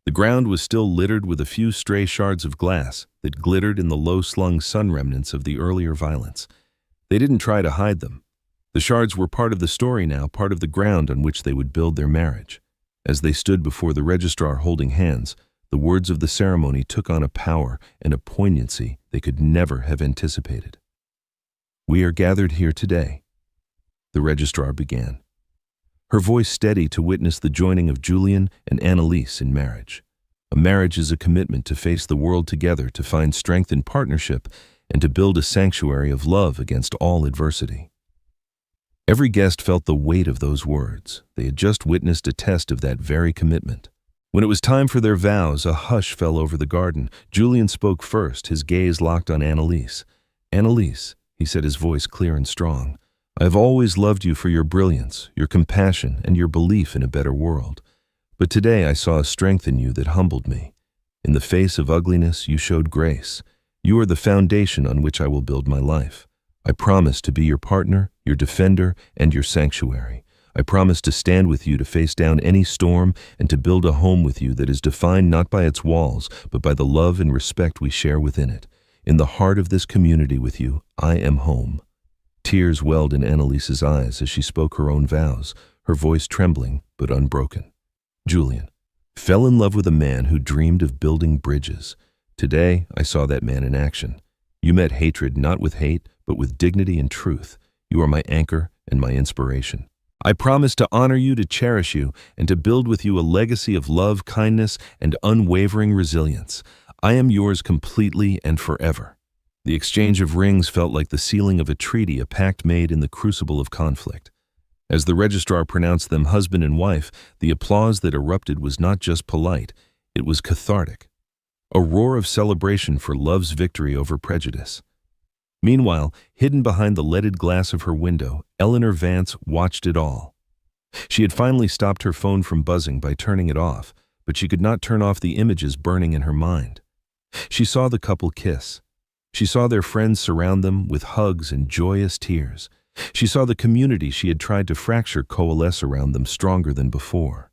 The ground was still littered with a few stray shards of glass that glittered in the low-slung sun remnants of the earlier violence. They didn't try to hide them. The shards were part of the story now, part of the ground on which they would build their marriage. As they stood before the registrar holding hands, the words of the ceremony took on a power and a poignancy they could never have anticipated. "We are gathered here today," the registrar began, her voice steady to witness the joining of Julian and Annalise in marriage. A marriage is a commitment to face the world together, to find strength in partnership, and to build a sanctuary of love against all adversity. Every guest felt the weight of those words. They had just witnessed a test of that very commitment. When it was time for their vows, a hush fell over the garden. Julian spoke first, his gaze locked on Annalise. "Annalise," he said, his voice clear and strong, "I have always loved you for your brilliance, your compassion, and your belief in a better world. But today I saw a strength in you that humbled me. In the face of ugliness, you showed grace. You are the foundation on which I will build my life. I promise to be your partner, your defender, and your sanctuary. I promise to stand with you to face down any storm and to build a home with you that is defined not by its walls, but by the love and respect we share within it. In the heart of this community with you, I am home." Tears welled in Annalise's eyes as she spoke her own vows, her voice trembling but unbroken. "Julian, fell in love with a man who dreamed of building bridges. Today, I saw that man in action. You met hatred not with hate, but with dignity and truth. You are my anchor and my inspiration. I promise to honor you, to cherish you, and to build with you a legacy of love, kindness, and unwavering resilience. I am yours completely and forever." The exchange of rings felt like the sealing of a treaty, a pact made in the crucible of conflict. As the registrar pronounced them husband and wife, the applause that erupted was not just polite, it was cathartic. A roar of celebration for love's victory over prejudice. Meanwhile, hidden behind the leaded glass of her window, Eleanor Vance watched it all. She had finally stopped her phone from buzzing by turning it off, but she could not turn off the images burning in her mind. She saw the couple kiss. She saw their friends surround them with hugs and joyous tears. She saw the community she had tried to fracture coalesce around them stronger than before.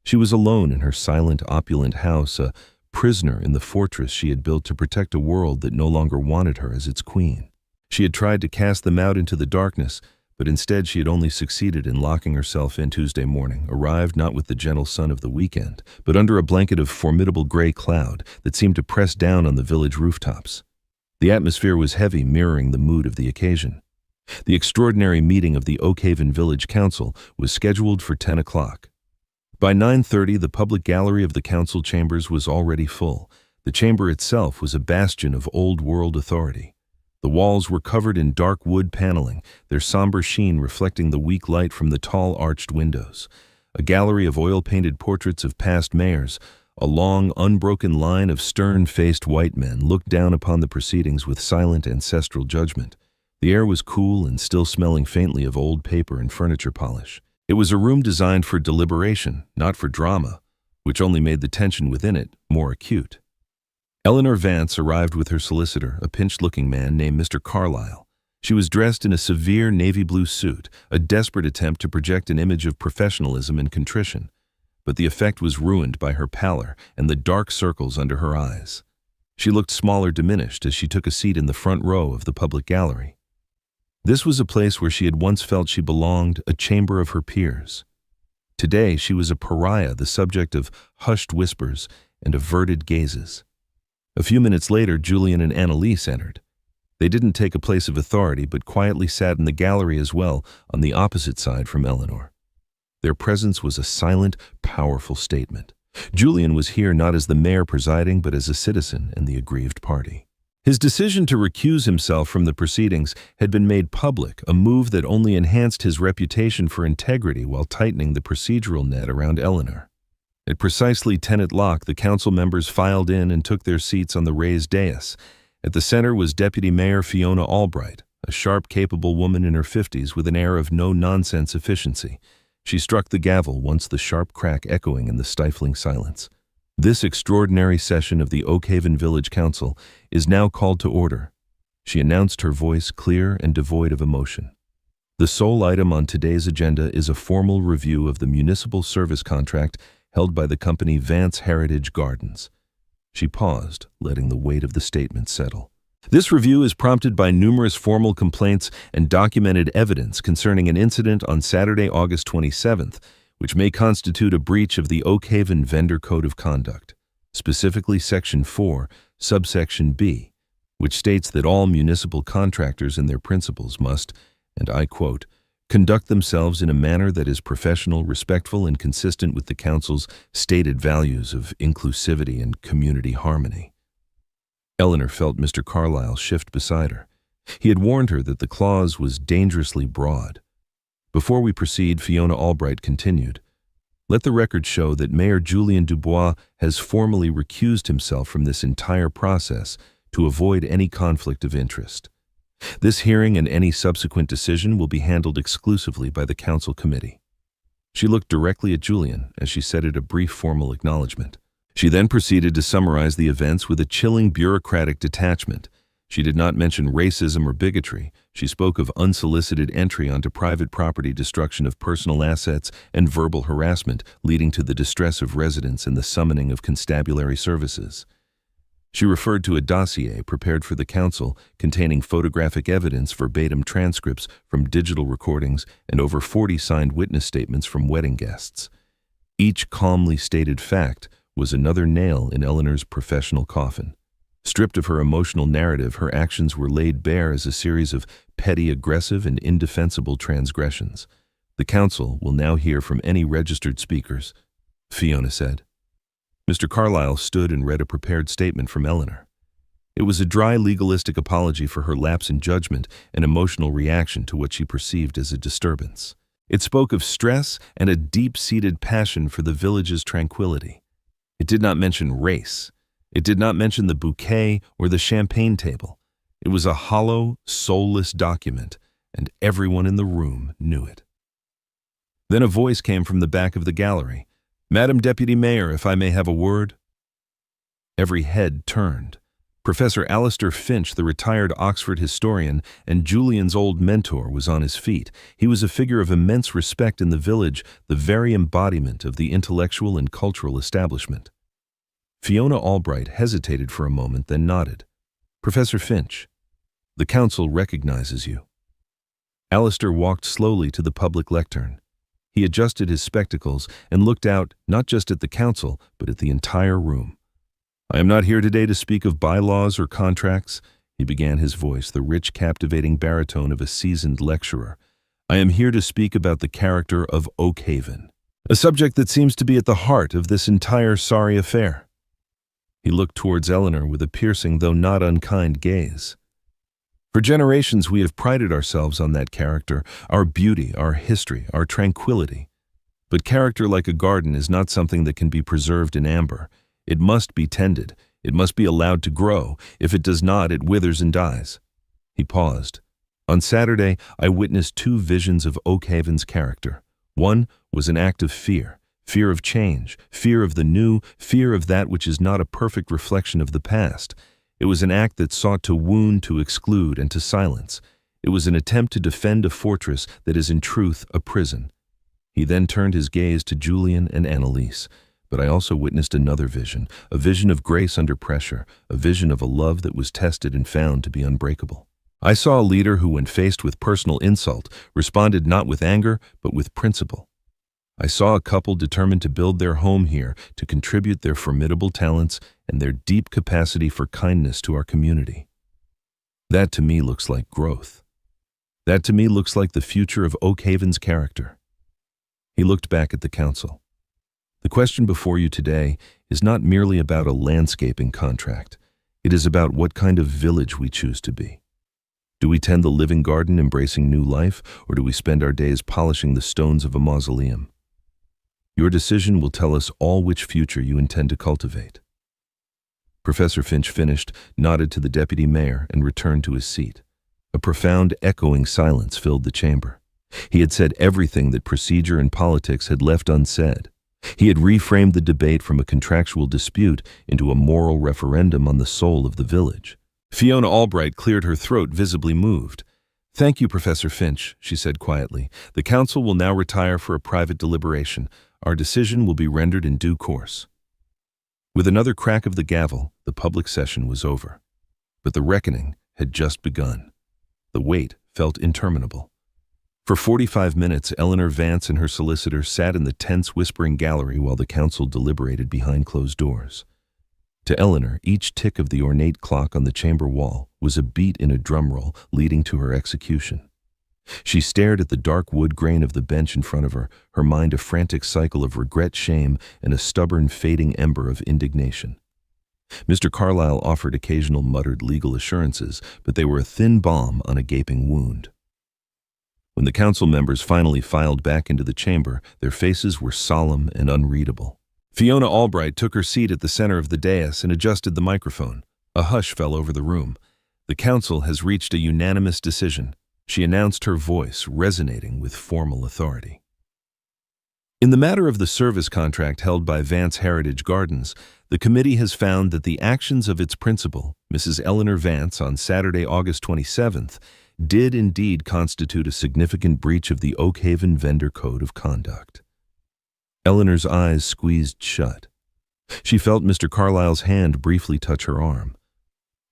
She was alone in her silent, opulent house, a prisoner in the fortress she had built to protect a world that no longer wanted her as its queen. She had tried to cast them out into the darkness, but instead she had only succeeded in locking herself in. Tuesday morning arrived not with the gentle sun of the weekend, but under a blanket of formidable gray cloud that seemed to press down on the village rooftops. The atmosphere was heavy, mirroring the mood of the occasion. The extraordinary meeting of the Oakhaven Village Council was scheduled for 10 o'clock. By 9:30, the public gallery of the council chambers was already full. The chamber itself was a bastion of old-world authority. The walls were covered in dark wood paneling, their somber sheen reflecting the weak light from the tall arched windows. A gallery of oil-painted portraits of past mayors, A long, unbroken line of stern-faced white men looked down upon the proceedings with silent ancestral judgment. The air was cool and still smelling faintly of old paper and furniture polish. It was a room designed for deliberation, not for drama, which only made the tension within it more acute. Eleanor Vance arrived with her solicitor, a pinched-looking man named Mr. Carlyle. She was dressed in a severe navy blue suit, a desperate attempt to project an image of professionalism and contrition. But the effect was ruined by her pallor and the dark circles under her eyes. She looked small or diminished as she took a seat in the front row of the public gallery. This was a place where she had once felt she belonged, a chamber of her peers. Today she was a pariah, the subject of hushed whispers and averted gazes. A few minutes later, Julian and Annalise entered. They didn't take a place of authority, but quietly sat in the gallery as well, on the opposite side from Eleanor. Their presence was a silent, powerful statement. Julian was here not as the mayor presiding, but as a citizen and the aggrieved party. His decision to recuse himself from the proceedings had been made public, a move that only enhanced his reputation for integrity while tightening the procedural net around Eleanor. At precisely 10 o'clock, the council members filed in and took their seats on the raised dais. At the center was Deputy Mayor Fiona Albright, a sharp, capable woman in her 50s with an air of no-nonsense efficiency. She struck the gavel, once the sharp crack echoing in the stifling silence. This extraordinary session of the Oakhaven Village Council is now called to order. She announced, her voice clear and devoid of emotion. The sole item on today's agenda is a formal review of the municipal service contract held by the company Vance Heritage Gardens. She paused, letting the weight of the statement settle. This review is prompted by numerous formal complaints and documented evidence concerning an incident on Saturday, August 27th, which may constitute a breach of the Oakhaven Vendor Code of Conduct, specifically Section 4, subsection B, which states that all municipal contractors and their principals must, and I quote, conduct themselves in a manner that is professional, respectful, and consistent with the council's stated values of inclusivity and community harmony. Eleanor felt Mr. Carlyle shift beside her. He had warned her that the clause was dangerously broad. Before we proceed, Fiona Albright continued, let the record show that Mayor Julian Dubois has formally recused himself from this entire process to avoid any conflict of interest. This hearing and any subsequent decision will be handled exclusively by the council committee. She looked directly at Julian as she said a brief formal acknowledgement. She then proceeded to summarize the events with a chilling bureaucratic detachment. She did not mention racism or bigotry. She spoke of unsolicited entry onto private property, destruction of personal assets, and verbal harassment, leading to the distress of residents and the summoning of constabulary services. She referred to a dossier prepared for the council containing photographic evidence, verbatim transcripts from digital recordings, and over 40 signed witness statements from wedding guests. Each calmly stated fact was another nail in Eleanor's professional coffin. Stripped of her emotional narrative, her actions were laid bare as a series of petty, aggressive, and indefensible transgressions. The council will now hear from any registered speakers, Fiona said. Mr. Carlyle stood and read a prepared statement from Eleanor. It was a dry, legalistic apology for her lapse in judgment and emotional reaction to what she perceived as a disturbance. It spoke of stress and a deep-seated passion for the village's tranquility. It did not mention race. It did not mention the bouquet or the champagne table. It was a hollow, soulless document, and everyone in the room knew it. Then a voice came from the back of the gallery. Madam Deputy Mayor, if I may have a word? Every head turned. Professor Alistair Finch, the retired Oxford historian and Julian's old mentor, was on his feet. He was a figure of immense respect in the village, the very embodiment of the intellectual and cultural establishment. Fiona Albright hesitated for a moment, then nodded. Professor Finch, the council recognizes you. Alistair walked slowly to the public lectern. He adjusted his spectacles and looked out not just at the council, but at the entire room. I am not here today to speak of bylaws or contracts, he began, his voice the rich, captivating baritone of a seasoned lecturer. I am here to speak about the character of Oakhaven, a subject that seems to be at the heart of this entire sorry affair. He looked towards Eleanor with a piercing, though not unkind, gaze. For generations we have prided ourselves on that character, our beauty, our history, our tranquility. But character, like a garden, is not something that can be preserved in amber. It must be tended. It must be allowed to grow. If it does not, it withers and dies. He paused. On Saturday, I witnessed two visions of Oakhaven's character. One was an act of fear. Fear of change, fear of the new, fear of that which is not a perfect reflection of the past. It was an act that sought to wound, to exclude, and to silence. It was an attempt to defend a fortress that is in truth a prison. He then turned his gaze to Julian and Annalise. But I also witnessed another vision, a vision of grace under pressure, a vision of a love that was tested and found to be unbreakable. I saw a leader who, when faced with personal insult, responded not with anger, but with principle. I saw a couple determined to build their home here, to contribute their formidable talents and their deep capacity for kindness to our community. That to me looks like growth. That to me looks like the future of Oakhaven's character. He looked back at the council. The question before you today is not merely about a landscaping contract. It is about what kind of village we choose to be. Do we tend the living garden embracing new life, or do we spend our days polishing the stones of a mausoleum? Your decision will tell us all which future you intend to cultivate. Professor Finch finished, nodded to the deputy mayor, and returned to his seat. A profound, echoing silence filled the chamber. He had said everything that procedure and politics had left unsaid. He had reframed the debate from a contractual dispute into a moral referendum on the soul of the village. Fiona Albright cleared her throat, visibly moved. "Thank you, Professor Finch," she said quietly. "The council will now retire for a private deliberation. Our decision will be rendered in due course." With another crack of the gavel, the public session was over. But the reckoning had just begun. The wait felt interminable. For 45 minutes, Eleanor Vance and her solicitor sat in the tense, whispering gallery while the council deliberated behind closed doors. To Eleanor, each tick of the ornate clock on the chamber wall was a beat in a drum roll leading to her execution. She stared at the dark wood grain of the bench in front of her, her mind a frantic cycle of regret, shame, and a stubborn, fading ember of indignation. Mr. Carlyle offered occasional muttered legal assurances, but they were a thin balm on a gaping wound. When the council members finally filed back into the chamber, their faces were solemn and unreadable. Fiona Albright took her seat at the center of the dais and adjusted the microphone. A hush fell over the room. "The council has reached a unanimous decision," she announced, her voice resonating with formal authority. In the matter of the service contract held by Vance Heritage Gardens, the committee has found that the actions of its principal, Mrs. Eleanor Vance, on Saturday, August 27th, did indeed constitute a significant breach of the Oakhaven Vendor Code of Conduct. Eleanor's eyes squeezed shut. She felt Mr. Carlyle's hand briefly touch her arm.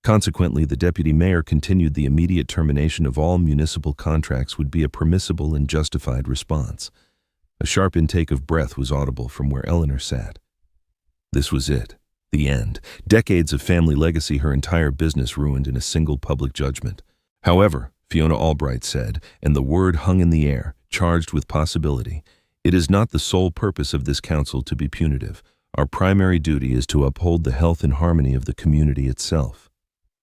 Consequently, the deputy mayor continued the immediate termination of all municipal contracts would be a permissible and justified response. A sharp intake of breath was audible from where Eleanor sat. This was it, the end. Decades of family legacy, her entire business ruined in a single public judgment. However, Fiona Albright said, and the word hung in the air, charged with possibility, "It is not the sole purpose of this council to be punitive. Our primary duty is to uphold the health and harmony of the community itself.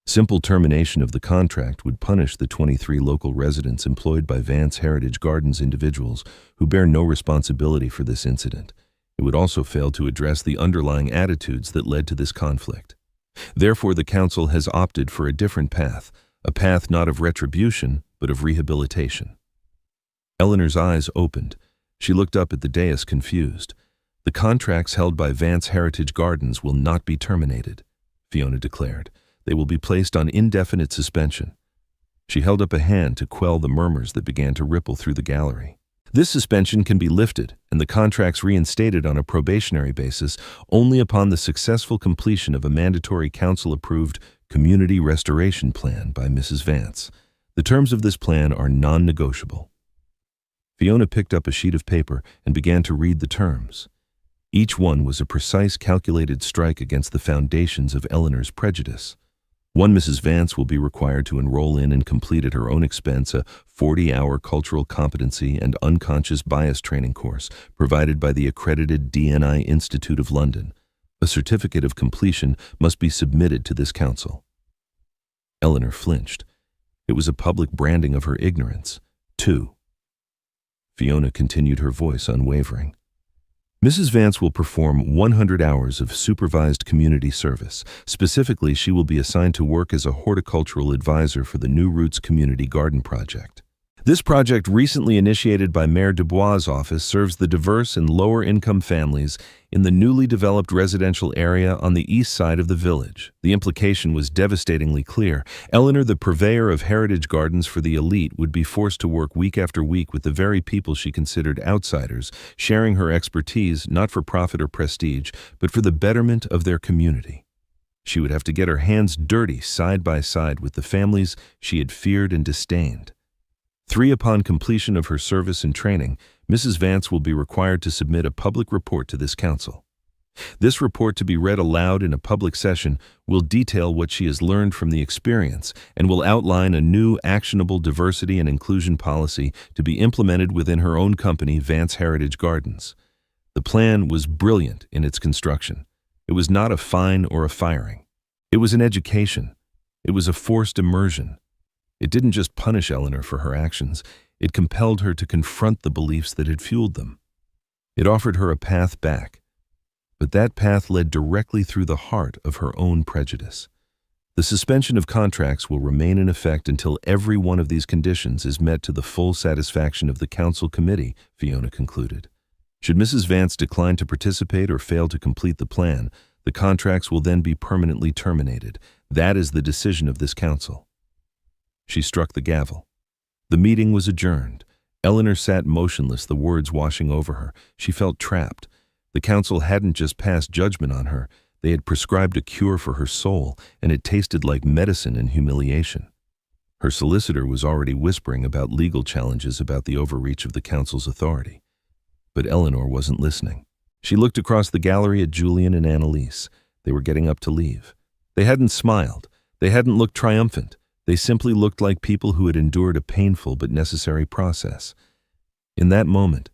Simple termination of the contract would punish the 23 local residents employed by Vance Heritage Gardens individuals who bear no responsibility for this incident. It would also fail to address the underlying attitudes that led to this conflict. Therefore, the council has opted for a different path, a path not of retribution, but of rehabilitation." Eleanor's eyes opened. She looked up at the dais, confused. "The contracts held by Vance Heritage Gardens will not be terminated," Fiona declared. "They will be placed on indefinite suspension." She held up a hand to quell the murmurs that began to ripple through the gallery. "This suspension can be lifted and the contracts reinstated on a probationary basis only upon the successful completion of a mandatory council-approved community restoration plan by Mrs. Vance. The terms of this plan are non-negotiable." Fiona picked up a sheet of paper and began to read the terms. Each one was a precise, calculated strike against the foundations of Eleanor's prejudice. One, Mrs. Vance will be required to enroll in and complete at her own expense a 40-hour cultural competency and unconscious bias training course provided by the accredited DNI Institute of London. A certificate of completion must be submitted to this council. Eleanor flinched. It was a public branding of her ignorance. 2. Fiona continued, her voice unwavering. Mrs. Vance will perform 100 hours of supervised community service. Specifically, she will be assigned to work as a horticultural advisor for the New Roots Community Garden Project. This project, recently initiated by Mayor Dubois' office, serves the diverse and lower-income families in the newly developed residential area on the east side of the village. The implication was devastatingly clear. Eleanor, the purveyor of heritage gardens for the elite, would be forced to work week after week with the very people she considered outsiders, sharing her expertise not for profit or prestige, but for the betterment of their community. She would have to get her hands dirty side by side with the families she had feared and disdained. Upon completion of her service and training, Mrs. Vance will be required to submit a public report to this council. This report, to be read aloud in a public session, will detail what she has learned from the experience and will outline a new actionable diversity and inclusion policy to be implemented within her own company, Vance Heritage Gardens. The plan was brilliant in its construction. It was not a fine or a firing. It was an education. It was a forced immersion. It didn't just punish Eleanor for her actions, it compelled her to confront the beliefs that had fueled them. It offered her a path back, but that path led directly through the heart of her own prejudice. The suspension of contracts will remain in effect until every one of these conditions is met to the full satisfaction of the council committee, Fiona concluded. Should Mrs. Vance decline to participate or fail to complete the plan, the contracts will then be permanently terminated. That is the decision of this council. She struck the gavel. The meeting was adjourned. Eleanor sat motionless, the words washing over her. She felt trapped. The council hadn't just passed judgment on her. They had prescribed a cure for her soul, and it tasted like medicine and humiliation. Her solicitor was already whispering about legal challenges about the overreach of the council's authority. But Eleanor wasn't listening. She looked across the gallery at Julian and Annalise. They were getting up to leave. They hadn't smiled. They hadn't looked triumphant. They simply looked like people who had endured a painful but necessary process. In that moment,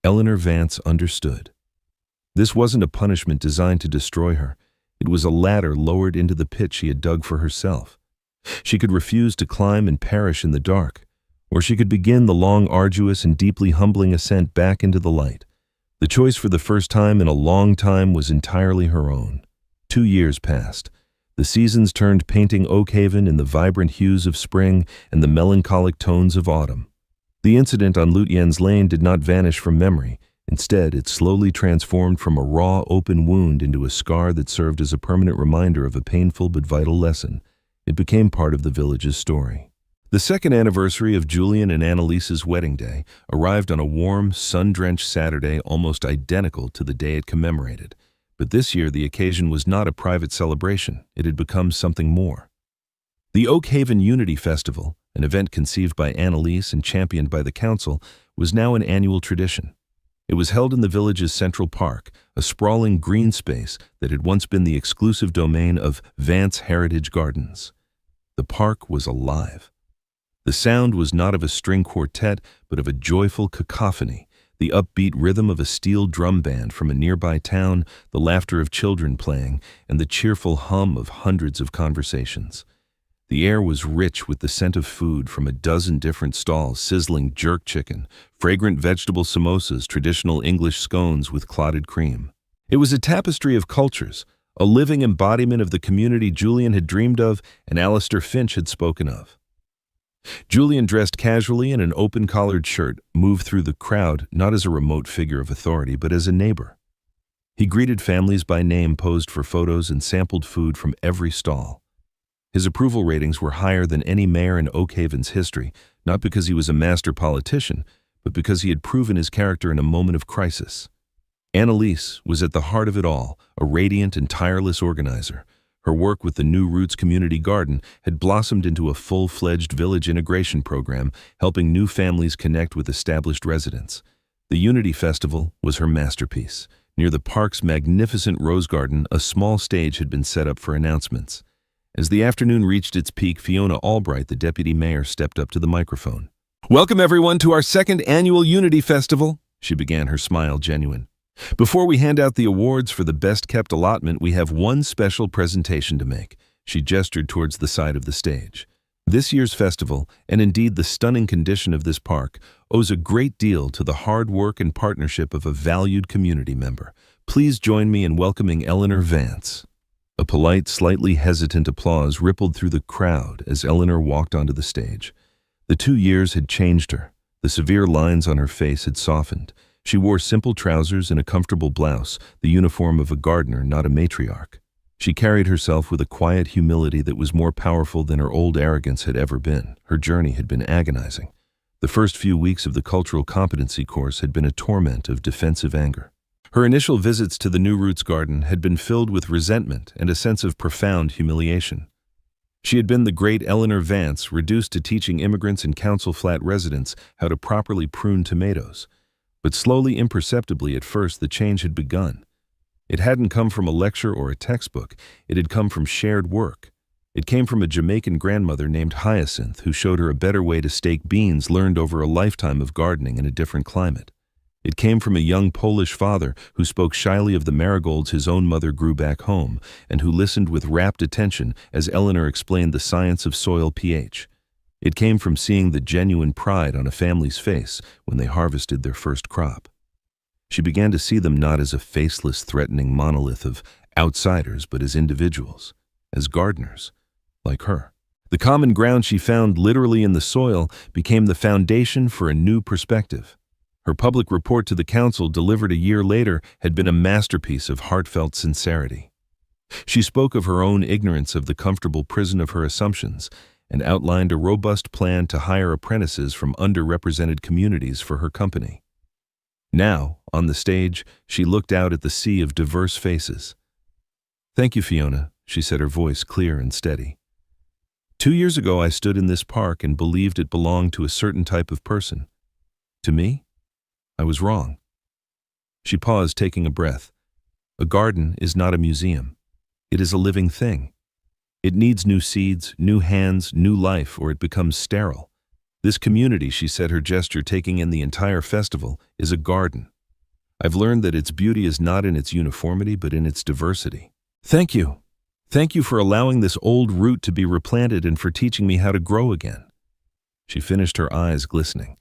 Eleanor Vance understood. This wasn't a punishment designed to destroy her. It was a ladder lowered into the pit she had dug for herself. She could refuse to climb and perish in the dark, or she could begin the long, arduous, and deeply humbling ascent back into the light. The choice for the first time in a long time was entirely her own. 2 years passed. The seasons turned, painting Oakhaven in the vibrant hues of spring and the melancholic tones of autumn. The incident on Lutyen's Lane did not vanish from memory. Instead, it slowly transformed from a raw, open wound into a scar that served as a permanent reminder of a painful but vital lesson. It became part of the village's story. The second anniversary of Julian and Annalise's wedding day arrived on a warm, sun-drenched Saturday almost identical to the day it commemorated. But this year, the occasion was not a private celebration. It had become something more. The Oakhaven Unity Festival, an event conceived by Annalise and championed by the council, was now an annual tradition. It was held in the village's central park, a sprawling green space that had once been the exclusive domain of Vance Heritage Gardens. The park was alive. The sound was not of a string quartet, but of a joyful cacophony. The upbeat rhythm of a steel drum band from a nearby town, the laughter of children playing, and the cheerful hum of hundreds of conversations. The air was rich with the scent of food from a dozen different stalls, sizzling jerk chicken, fragrant vegetable samosas, traditional English scones with clotted cream. It was a tapestry of cultures, a living embodiment of the community Julian had dreamed of and Alistair Finch had spoken of. Julian, dressed casually in an open-collared shirt, moved through the crowd not as a remote figure of authority, but as a neighbor. He greeted families by name, posed for photos, and sampled food from every stall. His approval ratings were higher than any mayor in Oakhaven's history, not because he was a master politician, but because he had proven his character in a moment of crisis. Annalise was at the heart of it all, a radiant and tireless organizer. Her work with the New Roots Community Garden had blossomed into a full-fledged village integration program, helping new families connect with established residents. The Unity Festival was her masterpiece. Near the park's magnificent rose garden, a small stage had been set up for announcements. As the afternoon reached its peak, Fiona Albright, the deputy mayor, stepped up to the microphone. "Welcome everyone to our second annual Unity Festival," she began, her smile genuine. "Before we hand out the awards for the best-kept allotment, we have one special presentation to make." She gestured towards the side of the stage. This year's festival, and indeed the stunning condition of this park, owes a great deal to the hard work and partnership of a valued community member. Please join me in welcoming Eleanor Vance. A polite, slightly hesitant applause rippled through the crowd as Eleanor walked onto the stage. The 2 years had changed her. The severe lines on her face had softened. She wore simple trousers and a comfortable blouse, the uniform of a gardener, not a matriarch. She carried herself with a quiet humility that was more powerful than her old arrogance had ever been. Her journey had been agonizing. The first few weeks of the cultural competency course had been a torment of defensive anger. Her initial visits to the New Roots Garden had been filled with resentment and a sense of profound humiliation. She had been the great Eleanor Vance, reduced to teaching immigrants and council flat residents how to properly prune tomatoes. But slowly, imperceptibly at first, the change had begun. It hadn't come from a lecture or a textbook. It had come from shared work. It came from a Jamaican grandmother named Hyacinth who showed her a better way to stake beans learned over a lifetime of gardening in a different climate. It came from a young Polish father who spoke shyly of the marigolds his own mother grew back home and who listened with rapt attention as Eleanor explained the science of soil pH. It came from seeing the genuine pride on a family's face when they harvested their first crop. She began to see them not as a faceless, threatening monolith of outsiders, but as individuals, as gardeners, like her. The common ground she found literally in the soil became the foundation for a new perspective. Her public report to the council, delivered a year later, had been a masterpiece of heartfelt sincerity. She spoke of her own ignorance of the comfortable prison of her assumptions and outlined a robust plan to hire apprentices from underrepresented communities for her company. Now, on the stage, she looked out at the sea of diverse faces. "Thank you, Fiona," she said, her voice clear and steady. 2 years ago, I stood in this park and believed it belonged to a certain type of person. To me, I was wrong. She paused, taking a breath. A garden is not a museum. It is a living thing. It needs new seeds, new hands, new life, or it becomes sterile. This community, she said, her gesture taking in the entire festival, is a garden. I've learned that its beauty is not in its uniformity, but in its diversity. Thank you. Thank you for allowing this old root to be replanted and for teaching me how to grow again. She finished, her eyes glistening.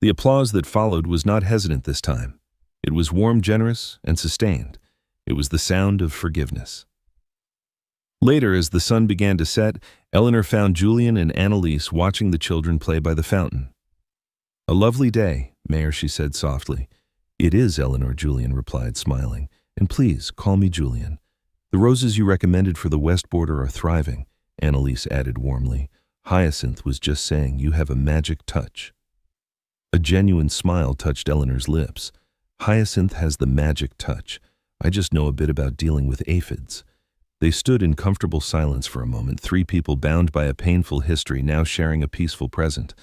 The applause that followed was not hesitant this time. It was warm, generous, and sustained. It was the sound of forgiveness. Later, as the sun began to set, Eleanor found Julian and Annalise watching the children play by the fountain. "A lovely day, Mayor," she said softly. "It is, Eleanor," Julian replied, smiling. "And please, call me Julian. The roses you recommended for the west border are thriving," Annalise added warmly. "Hyacinth was just saying you have a magic touch." A genuine smile touched Eleanor's lips. "Hyacinth has the magic touch. I just know a bit about dealing with aphids." They stood in comfortable silence for a moment, 3 people bound by a painful history, now sharing a peaceful present.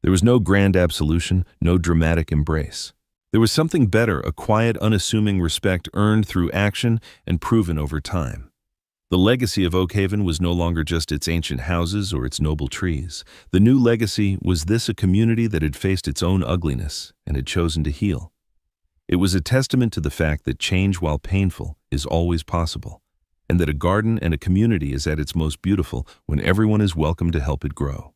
There was no grand absolution, no dramatic embrace. There was something better, a quiet, unassuming respect earned through action and proven over time. The legacy of Oakhaven was no longer just its ancient houses or its noble trees. The new legacy was this: a community that had faced its own ugliness and had chosen to heal. It was a testament to the fact that change, while painful, is always possible, and that a garden and a community is at its most beautiful when everyone is welcome to help it grow.